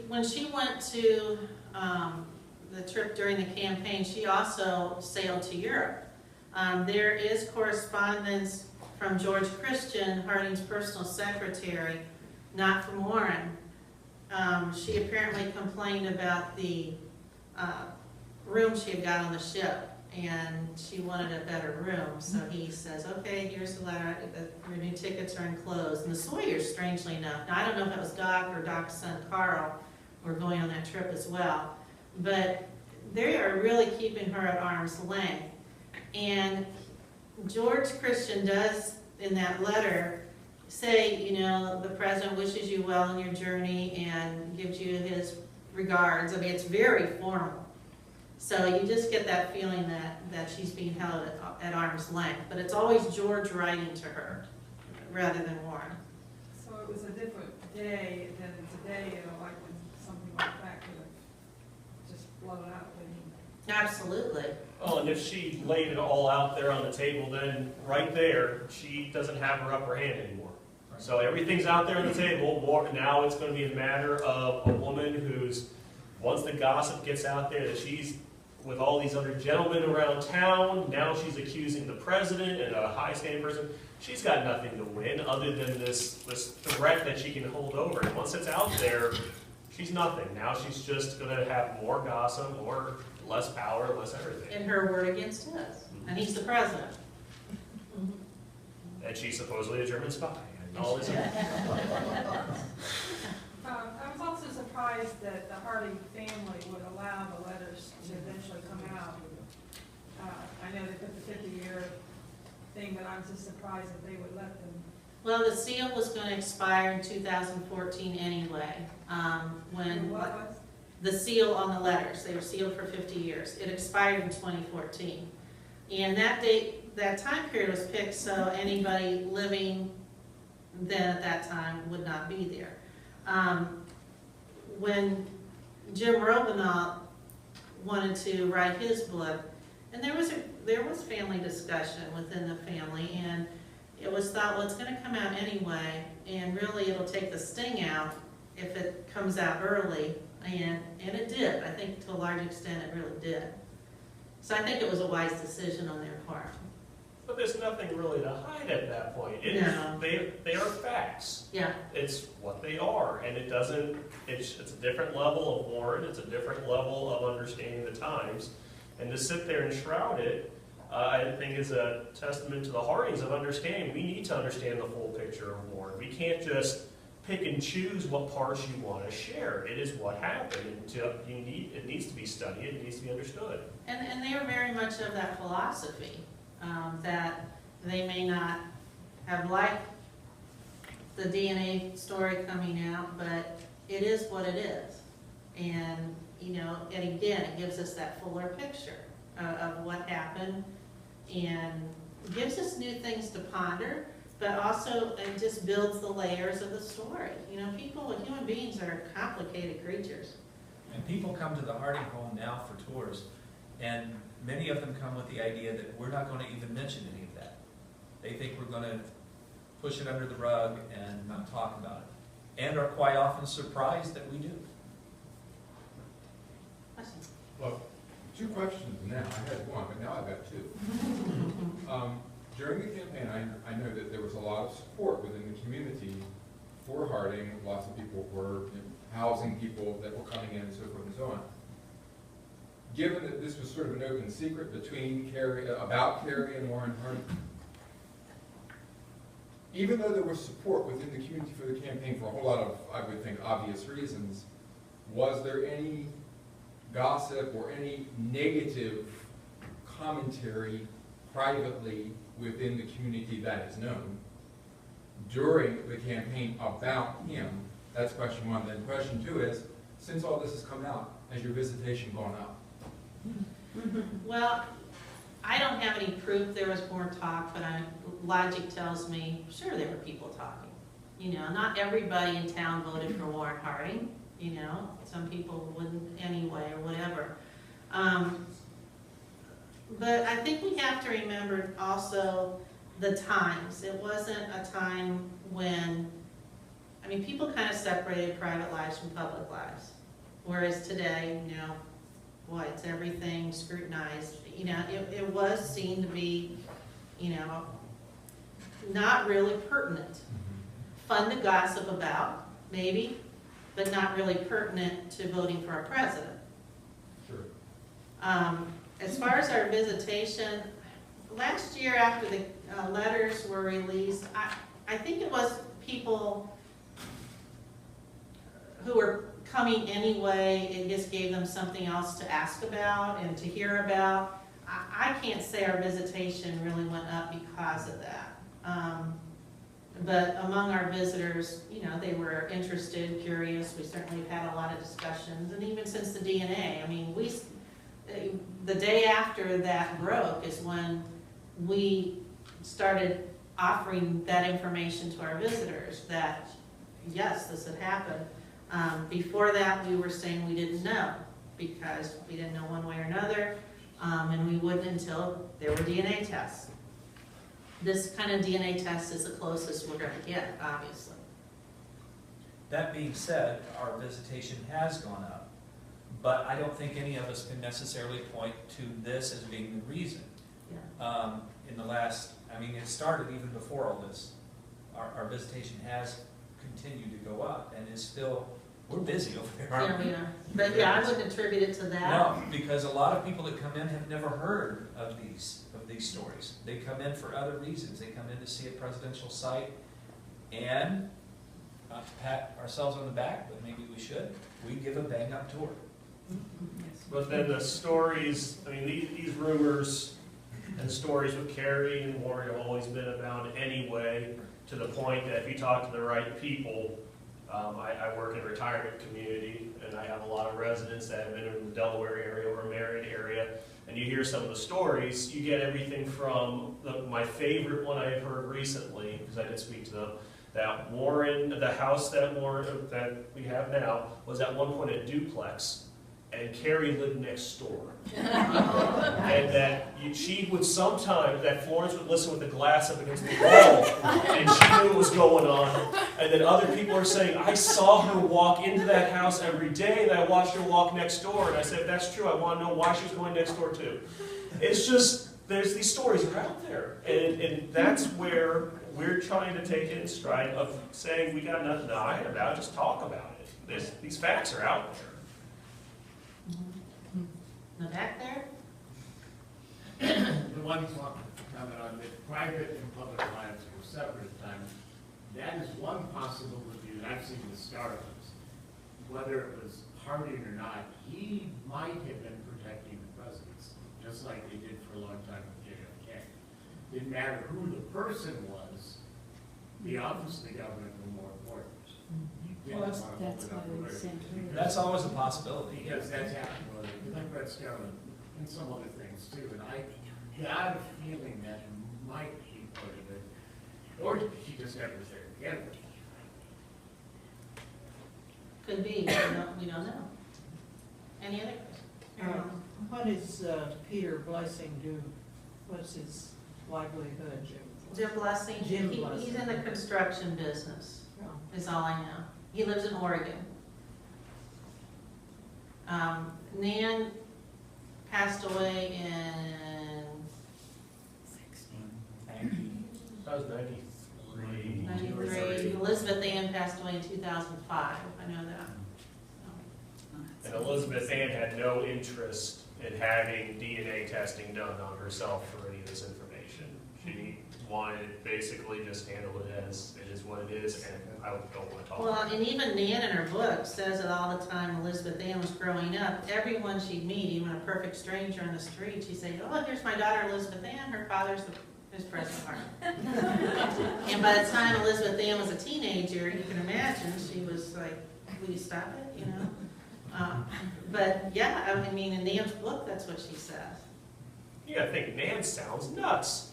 When she went to the trip during the campaign, she also sailed to Europe. There is correspondence from George Christian, Harding's personal secretary, not from Warren. She apparently complained about the room she had got on the ship, and she wanted a better room. So he says, okay, here's the letter, your new tickets are enclosed. And the Sawyers, strangely enough, now I don't know if it was Doc or Doc's son Carl were going on that trip as well, but they are really keeping her at arm's length. And George Christian does, in that letter, say, you know, the president wishes you well in your journey and gives you his regards. I mean, it's very formal. So you just get that feeling that she's being held at arm's length. But it's always George writing to her rather than Warren. So it was a different day than today, you know, like when something like that could have just blown up. Absolutely. Oh, and if she laid it all out there on the table, then right there, she doesn't have her upper hand anymore. So everything's out there on the table. Now it's going to be a matter of a woman who's, once the gossip gets out there that she's with all these other gentlemen around town, now she's accusing the president and a high-standing person. She's got nothing to win other than this threat that she can hold over. And once it's out there, she's nothing. Now she's just going to have more gossip, more less power, less everything. And her word against his. And he's the president. And she's supposedly a German spy. And all this. I was also surprised that the Harding family would allow the letters to eventually come out. I know they put the 50-year thing, but I was just surprised that they would let them. Well, the seal was going to expire in 2014 anyway. When What was? the seal on the letters, they were sealed for 50 years. It expired in 2014. And that date, that time period was picked so anybody living then at that time would not be there. When Jim Robinaugh wanted to write his book, and there was family discussion within the family, and it was thought, well, it's going to come out anyway, and really it'll take the sting out if it comes out early, and it did. I think to a large extent it really did. So I think it was a wise decision on their part. But there's nothing really to hide at that point. No. They are facts. Yeah. It's what they are, and it doesn't. It's a different level of Warren. It's a different level of understanding the times, and to sit there and shroud it, I think is a testament to the Hardings of understanding. We need to understand the full picture of Warren. We can't just pick and choose what parts you want to share. It is what happened. It needs to be studied. It needs to be understood. And they were very much of that philosophy, that they may not have liked the DNA story coming out, but it is what it is. And, you know, and again, it gives us that fuller picture of what happened and gives us new things to ponder, but also it just builds the layers of the story. You know, human beings are complicated creatures. And people come to the Harding home now for tours, and many of them come with the idea that we're not going to even mention any of that. They think we're going to push it under the rug and not talk about it, and are quite often surprised that we do. Well, two questions now. I had one, but now I've got two. During the campaign, I know that there was a lot of support within the community for Harding. Lots of people were housing people that were coming in and so forth and so on. Given that this was sort of an open secret between about Carrie and Warren Harding, even though there was support within the community for the campaign for a whole lot of, I would think, obvious reasons, was there any gossip or any negative commentary privately within the community that is known during the campaign about him? That's question one. Then question two is, since all this has come out, has your visitation gone up? Well, I don't have any proof there was more talk, but logic tells me, sure, there were people talking. You know, not everybody in town voted for Warren Harding, you know, some people wouldn't anyway, or whatever. But I think we have to remember also the times. It wasn't a time when, I mean, people kind of separated private lives from public lives. Whereas today, you know, boy, it's everything scrutinized. You know, it was seen to be, you know, not really pertinent. Fun to gossip about, maybe, but not really pertinent to voting for a president. Sure. As far as our visitation, last year after the letters were released, I think it was people who were coming anyway. It just gave them something else to ask about and to hear about. I can't say our visitation really went up because of that. But among our visitors, you know, they were interested, curious. We certainly have had a lot of discussions, and even since the DNA, I mean, the day after that broke is when we started offering that information to our visitors that, yes, this had happened. Before that, we were saying we didn't know because we didn't know one way or another, and we wouldn't until there were DNA tests. This kind of DNA test is the closest we're going to get, obviously. That being said, our visitation has gone up, but I don't think any of us can necessarily point to this as being the reason. Yeah. In the last, I mean, it started even before all this. Our visitation has continued to go up and is still, we're busy over there, aren't we? Yeah, we are. But yeah, I wouldn't attribute it to that. No, because a lot of people that come in have never heard of these stories. They come in for other reasons. They come in to see a presidential site, and not to pat ourselves on the back, but maybe we should, we give a bang-up tour. But then the stories, I mean, these rumors and stories with Carrie and Warren have always been about anyway, to the point that if you talk to the right people, I work in a retirement community, and I have a lot of residents that have been in the Delaware area or Marion area, and you hear some of the stories, you get everything from, my favorite one I've heard recently, because I did speak to them, that Warren, the house that we have now, was at one point a duplex, and Carrie lived next door. And that she would sometimes, that Florence would listen with the glass up against the wall, and she knew what was going on. And then other people are saying, I saw her walk into that house every day, and I watched her walk next door. And I said, if that's true, I want to know why she was going next door too. It's just, there's these stories are out there. And that's where we're trying to take it in stride of saying, we got nothing to hide about, just talk about it. These facts are out there. The back there? The one comment on the private and public lives were separate at times. That is one possibility that I've seen with Starbucks. Whether it was Harding or not, he might have been protecting the presidency, just like they did for a long time with JFK. Didn't matter who the person was, the office of the government was more important. Well, that's why we sent her. That's always a possibility. Yes, that's happened with it. Like Brett Scarlett and some other things too. And I got a feeling that might be part of it. Or she just never was there together. Could be, we don't know. Any other questions? What is Peter Blessing do? What's his livelihood? Jim Blessing, Jim he's Blessing. in the construction business, Oh. is all I know. He lives in Oregon. Nan passed away in That was 93. 93. Elizabeth Ann passed away in 2005, I know that. And Elizabeth Ann had no interest in having DNA testing done on herself for any of this information. She wanted basically just handle it as it is what it is, and I don't want to talk Well, about it. and even Nan in her book says it all the time. Elizabeth Ann was growing up. Everyone she'd meet, even a perfect stranger on the street, she'd say, oh, here's my daughter Elizabeth Ann. Her father's his President Harding. And by the time Elizabeth Ann was a teenager, you can imagine, she was like, will you stop it, you know? But yeah, I mean, in Nan's book, that's what she says. you gotta think, Nan sounds nuts.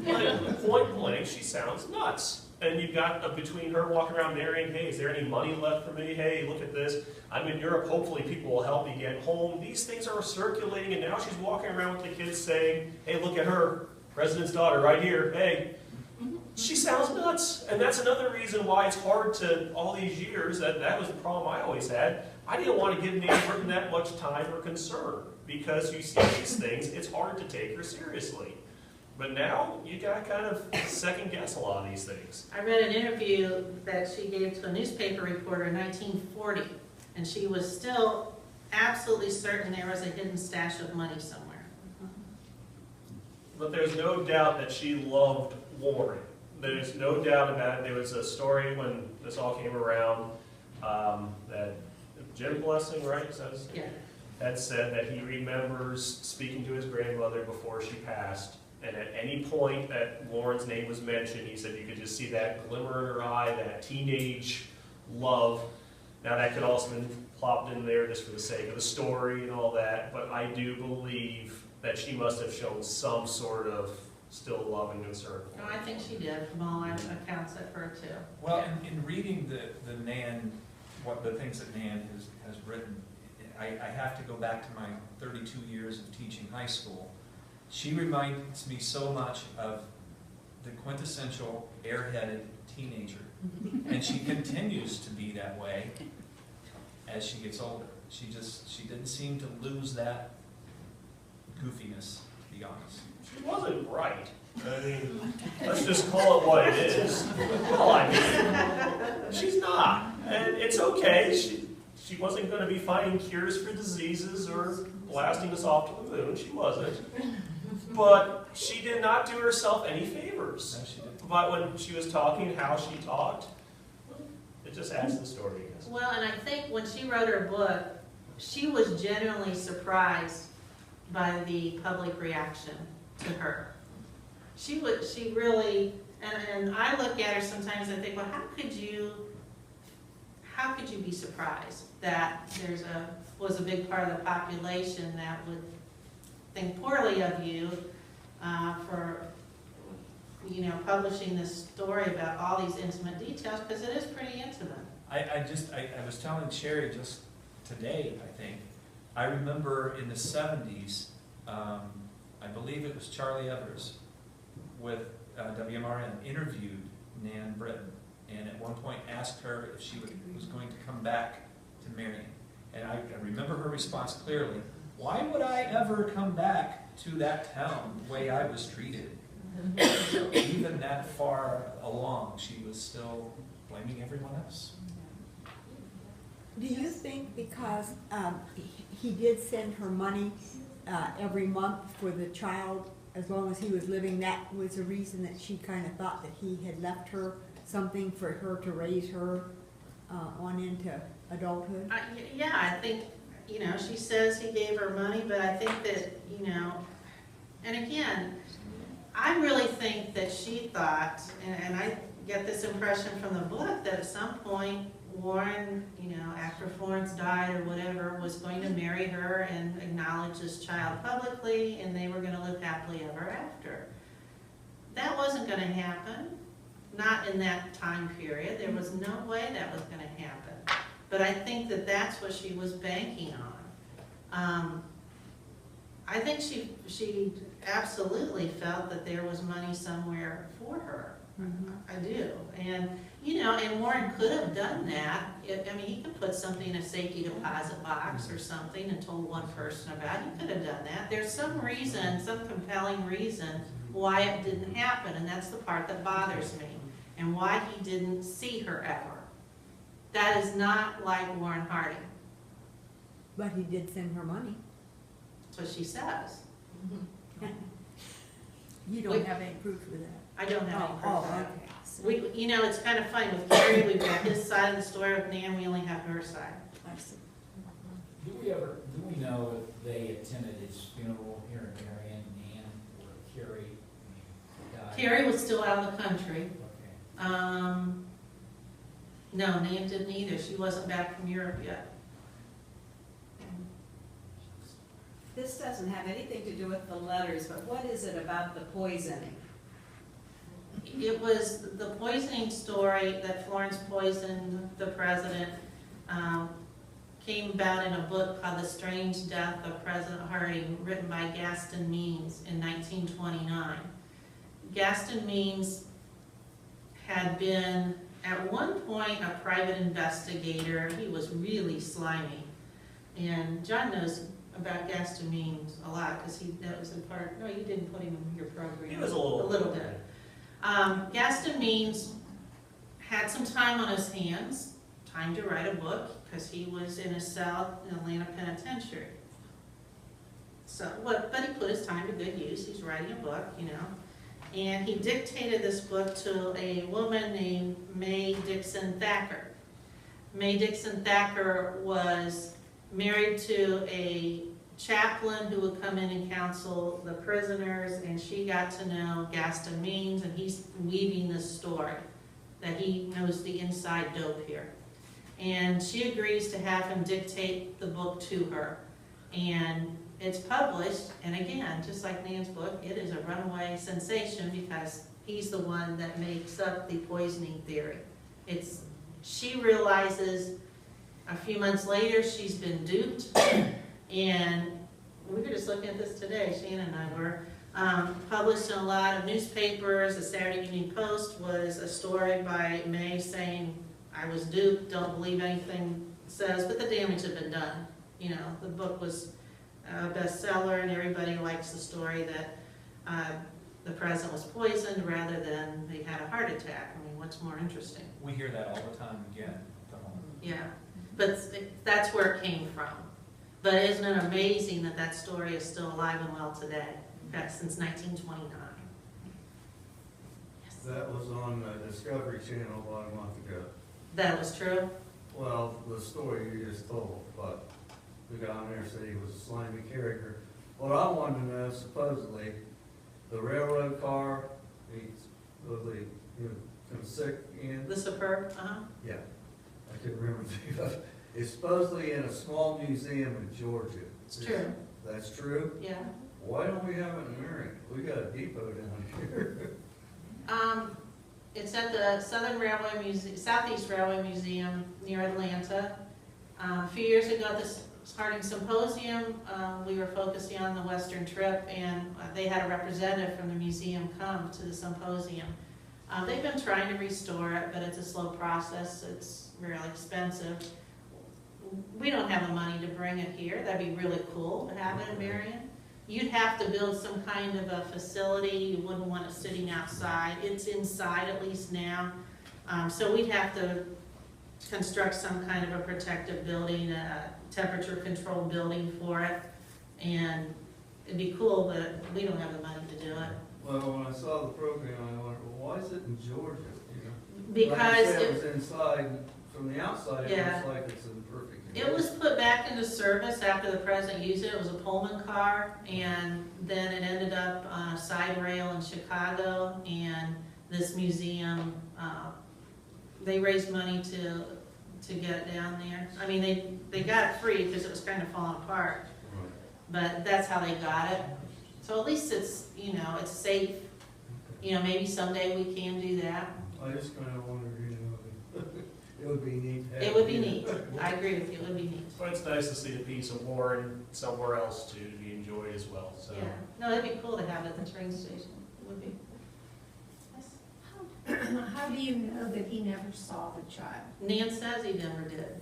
Like, point blank, she sounds nuts. And you've got between her walking around Marion, hey, is there any money left for me? Hey, look at this. I'm in Europe, hopefully people will help me get home. These things are circulating, and now she's walking around with the kids saying, hey, look at her, president's daughter right here, hey. She sounds nuts. And that's another reason why it's hard to, all these years, that was the problem I always had. I didn't want to give Nan Brittain that much time or concern, because you see these things, it's hard to take her seriously. But now, you got to kind of second guess a lot of these things. I read an interview that she gave to a newspaper reporter in 1940, and she was still absolutely certain there was a hidden stash of money somewhere. But there's no doubt that she loved Warren. There's no doubt about it. There was a story when this all came around that Jim Blessing, right? Yeah. Had said that he remembers speaking to his grandmother before she passed. And at any point that Lauren's name was mentioned, he said you could just see that glimmer in her eye, that teenage love. Now that could also been plopped in there just for the sake of the story and all that, but I do believe that she must have shown some sort of still love and concern. No, I think she did, from all accounts I've heard too. Well, in reading the Nan, the things that Nan has written, I have to go back to my 32 years of teaching high school. She reminds me so much of the quintessential airheaded teenager. And she continues to be that way as she gets older. She didn't seem to lose that goofiness, to be honest. She wasn't right. I mean, let's just call it what it is. Well, I mean, she's not. And it's okay. She wasn't going to be finding cures for diseases or blasting us off to the moon. She wasn't. But she did not do herself any favors. No, she didn't. But when she was talking, how she talked, it just adds to the story, I guess. Well, and I think when she wrote her book, she was genuinely surprised by the public reaction to her. She really, and I look at her sometimes and think, well, how could you be surprised that was a big part of the population that would think poorly of you for publishing this story about all these intimate details, because it is pretty intimate. I was telling Sherry just today, I think, I remember in the 70s, I believe it was Charlie Evers with WMRN interviewed Nan Brittain, and at one point asked her if she was going to come back to Marion. And I remember her response clearly, why would I ever come back to that town the way I was treated? So even that far along, she was still blaming everyone else. Do you think because he did send her money every month for the child, as long as he was living, that was the reason that she kind of thought that he had left her something for her to raise her on into adulthood? Yeah, I think, she says he gave her money, but I think that, and again, I really think that she thought, and I get this impression from the book, that at some point Warren, after Florence died or whatever, was going to marry her and acknowledge this child publicly, and they were going to live happily ever after. That wasn't going to happen, not in that time period. There was no way that was going to happen. But I think that that's what she was banking on. I think she absolutely felt that there was money somewhere for her. Mm-hmm. I do. And, and Warren could have done that. He could put something in a safety deposit box or something and told one person about it. He could have done that. There's some reason, some compelling reason why it didn't happen, and that's the part that bothers me, and why he didn't see her ever. That is not like Warren Harding. But he did send her money. That's what she says. You don't have any proof of that? I don't have any proof of that. Okay. So It's kind of funny. With Carrie, we've got his side of the story. With Nan, we only have her side. I see. Do we know if they attended his funeral here in Marion, Nan, or Carrie died? Carrie was still out of the country. Okay. No, Nan didn't either. She wasn't back from Europe yet. This doesn't have anything to do with the letters, but what is it about the poisoning? It was the poisoning story that Florence poisoned the president, came about in a book called The Strange Death of President Harding, written by Gaston Means in 1929. Gaston Means had been, at one point, a private investigator. He was really slimy. And John knows about Gaston Means a lot, because that was in part, no, you didn't put him in your program. He was a little bit. Gaston Means had some time on his hands, time to write a book, because he was in a cell in Atlanta Penitentiary. But he put his time to good use. He's writing a book, you know. And he dictated this book to a woman named May Dixon Thacker. May Dixon Thacker was married to a chaplain who would come in and counsel the prisoners, and she got to know Gaston Means, and he's weaving this story that he knows the inside dope here. And she agrees to have him dictate the book to her. And it's published, and again, just like Nan's book, it is a runaway sensation because he's the one that makes up the poisoning theory. She realizes a few months later she's been duped, and we were just looking at this today, Shannon and I were, published in a lot of newspapers. The Saturday Evening Post was a story by May saying, I was duped, don't believe anything it says, but the damage had been done. You know, the book was a bestseller, and everybody likes the story that the president was poisoned rather than they had a heart attack. I mean, what's more interesting? We hear that all the time again. Yeah, but that's where it came from. But isn't it amazing that that story is still alive and well today? That's since 1929. Yes. That was on the Discovery Channel about a month ago. That was true? Well, the story you just told, but the guy on there said he was a slimy character. What I wanted to know, supposedly, the railroad car, he's supposedly, he was kind of sick in. The Superb? Uh-huh. Yeah, I couldn't remember the name. It's supposedly in a small museum in Georgia. It's true. That's true? Yeah. Why don't we have it in Marion? We got a depot down here. It's at the Southern Railway Museum, Southeast Railway Museum near Atlanta. A few years ago at this Harding Symposium, we were focusing on the Western Trip, and they had a representative from the museum come to the symposium. They've been trying to restore it, but it's a slow process. It's really expensive. We don't have the money to bring it here. That'd be really cool to have it in Marion. You'd have to build some kind of a facility. You wouldn't want it sitting outside. It's inside at least now. So we'd have to construct some kind of a protective building, a temperature controlled building for it. And it'd be cool, but we don't have the money to do it. Well, when I saw the program, I wondered, well, why is it in Georgia? You know? Because like you said, it was inside, from the outside, it Yeah. looks like it's in perfect it condition. was put back into service after the president used it. It was a Pullman car, and then it ended up on a side rail in Chicago, and this museum, they raised money to get it down there. I mean, they got it free because it was kind of falling apart, Right. but that's how they got it. So at least it's, you know, it's safe. You know, maybe someday we can do that. I just kind of wondered, you know, it would be neat. to have It would be it. neat. I agree with you, it would be neat. But it's nice to see a piece of Warren somewhere else too, to be enjoyed as well, so. Yeah, no, it'd be cool to have it at the train station. It would be. Yes. How do you know that he never saw the child? Nan says he never did.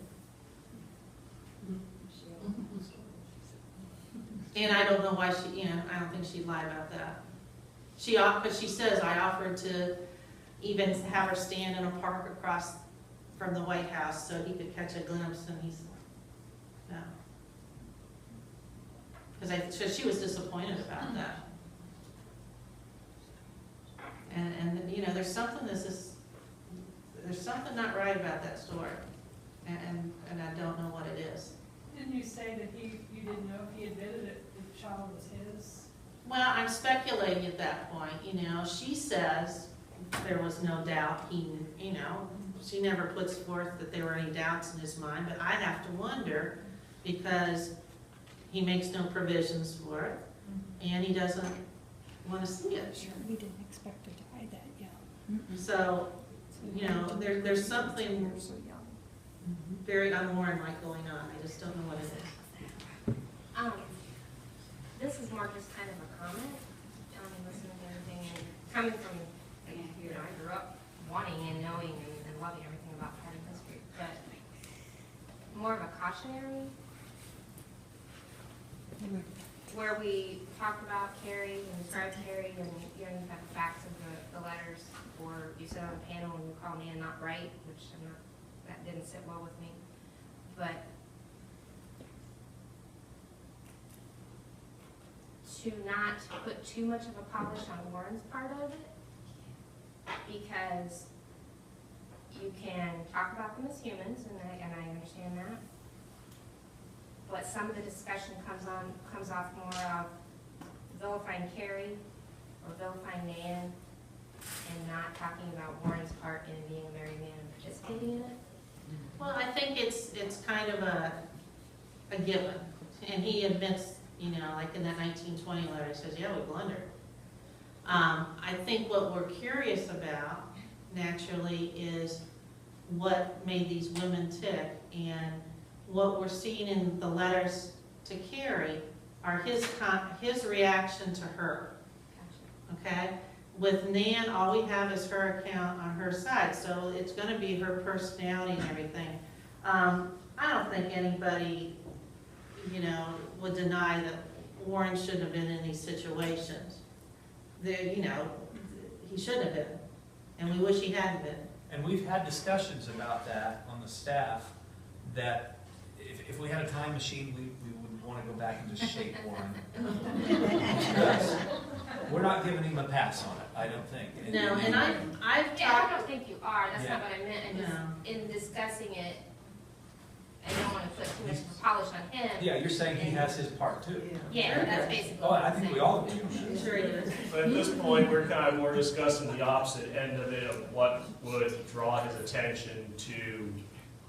And I don't know why she, you know, I don't think she'd lie about that. But she says, I offered to even have her stand in a park across from the White House so he could catch a glimpse, and he's, no. Because she was disappointed about that. And you know, there's something not right about that story. And I don't know what it is. Didn't you say that you didn't know if he admitted it, the child was his? Well, I'm speculating at that point, you know. She says there was no doubt you know, she never puts forth that there were any doubts in his mind, but I have to wonder because he makes no provisions for it, and he doesn't want to see it. We didn't expect her to die that young. So, you know, there's something So young. very unwarranted going on. I just don't know what it is. This is more just kind of a comment, listening to everything, and coming from, you know, I grew up wanting and knowing and loving everything about Carrie history, but more of a cautionary, where we talked about Carrie and described Carrie, and you know, you have the facts of the letters, or you sit on a panel and you call Nan not right, which that didn't sit well with me, but to not put too much of a polish on Warren's part of it, because you can talk about them as humans, and I understand that, but some of the discussion comes off more of vilifying Carrie or vilifying Nan, and not talking about Warren's part in being a married man and participating in it. Well, I think it's kind of a given, and he admits, you know, like in that 1920 letter, he says, yeah, we blundered. I think what we're curious about, naturally, is what made these women tick, and what we're seeing in the letters to Carrie are his reaction to her, okay? With Nan, all we have is her account on her side, so it's gonna be her personality and everything. I don't think anybody, you know, would deny that Warren shouldn't have been in these situations. You know, he shouldn't have been, and we wish he hadn't been. And we've had discussions about that on the staff, that if we had a time machine, we would want to go back and just shape Warren. Because we're not giving him a pass on it, I don't think. No, and I've Yeah, talked. I don't think you are, that's not Yeah. what I meant, and just No. in discussing it, I don't want to put too much polish on him. Yeah, you're saying he has his part too. Yeah, that's basically Oh, what I I'm think saying. we all agree on that. Sure he does. But at this point, we're kind of more discussing the opposite end of it, of what would draw his attention to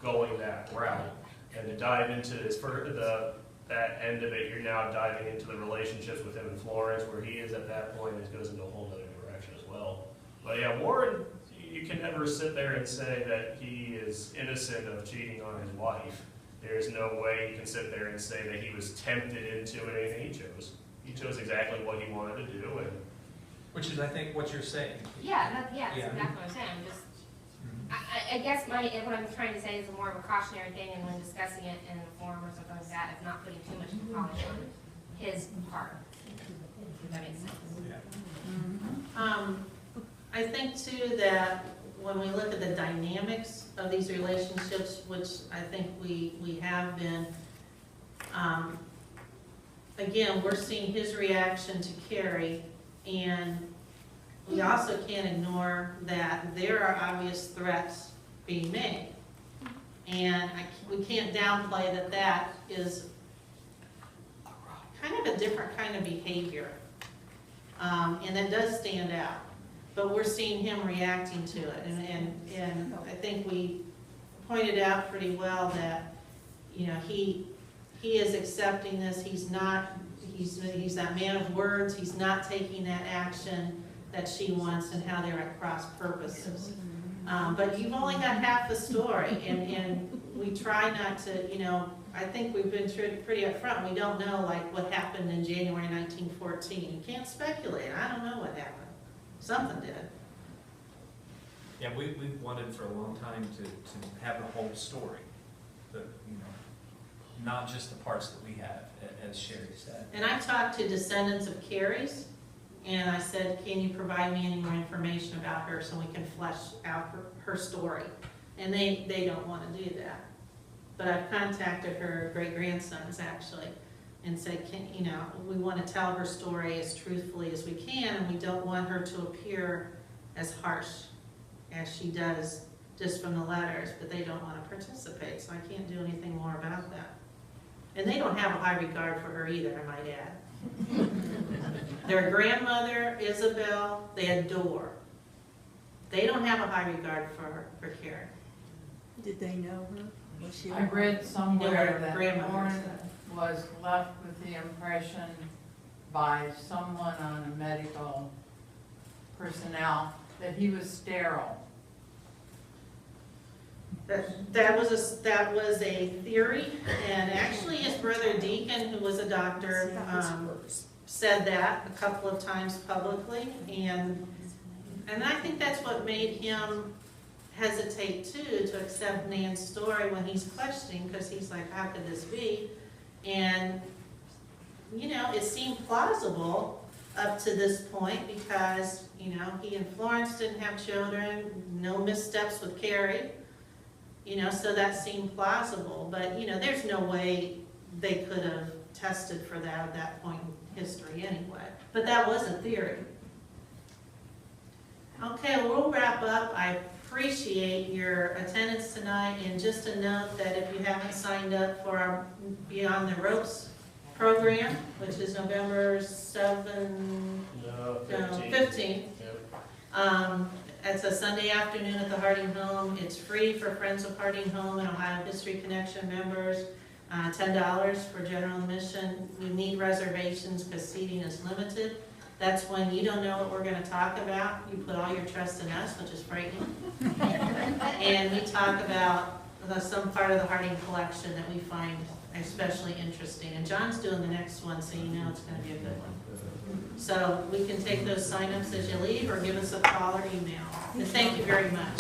going that route. And to dive into this, that end of it, you're now diving into the relationships with him and Florence, where he is at that point, it goes into a whole other direction as well. But yeah, Warren, you can never sit there and say that he is innocent of cheating on his wife. There's no way you can sit there and say that he was tempted into anything he chose. He chose exactly what he wanted to do, and Which is, I think, what you're saying. Yeah, that's Yeah. exactly what I'm saying, I'm just, I guess what I'm trying to say is more of a cautionary thing, and when discussing it in a forum or something like that, of not putting too much polish on his part, if that makes sense. Yeah. I think too that when we look at the dynamics of these relationships, which I think we have been, again, we're seeing his reaction to Carrie, and we also can't ignore that there are obvious threats being made. And we can't downplay that that is kind of a different kind of behavior. And that does stand out. But we're seeing him reacting to it. And I think we pointed out pretty well that, you know, he is accepting this. He's that man of words. He's not taking that action that she wants, and how they're at cross purposes. But you've only got half the story, and we try not to, you know, I think we've been pretty upfront. We don't know, like, what happened in January 1914. You can't speculate. I don't know what happened. Something did. Yeah, we've wanted for a long time to have the whole story, not just the parts that we have, as Sherry said. And I talked to descendants of Carrie's, and I said, can you provide me any more information about her so we can flesh out her story? And they don't want to do that. But I've contacted her great-grandsons, actually, and said, we want to tell her story as truthfully as we can, and we don't want her to appear as harsh as she does just from the letters, but they don't want to participate, so I can't do anything more about that. And they don't have a high regard for her either, I might add. Their grandmother, Isabel, they adore. They don't have a high regard for Carrie. Did they know her? Was she? I read somewhere Their that grandmother Warren, said. was left with the impression by someone on a medical personnel that he was sterile. That was a theory, and actually his brother Deacon, who was a doctor, said that a couple of times publicly, and I think that's what made him hesitate too to accept Nan's story when he's questioning, because he's like, how could this be? And you know, it seemed plausible up to this point because, you know, he and Florence didn't have children, no missteps with Carrie, you know, so that seemed plausible. But, you know, there's no way they could have tested for that at that point in history anyway. But that was a theory. Okay, we'll wrap up. I appreciate your attendance tonight, and just a note that if you haven't signed up for our Beyond the Ropes program, which is November 15th. Yep. It's a Sunday afternoon at the Harding Home. It's free for Friends of Harding Home and Ohio History Connection members. $10 for general admission. We need reservations because seating is limited. That's when you don't know what we're going to talk about. You put all your trust in us, which is frightening. And we talk about some part of the Harding collection that we find especially interesting. And John's doing the next one, so you know it's going to be a good one. So we can take those sign-ups as you leave, or give us a call or email. And thank you very much.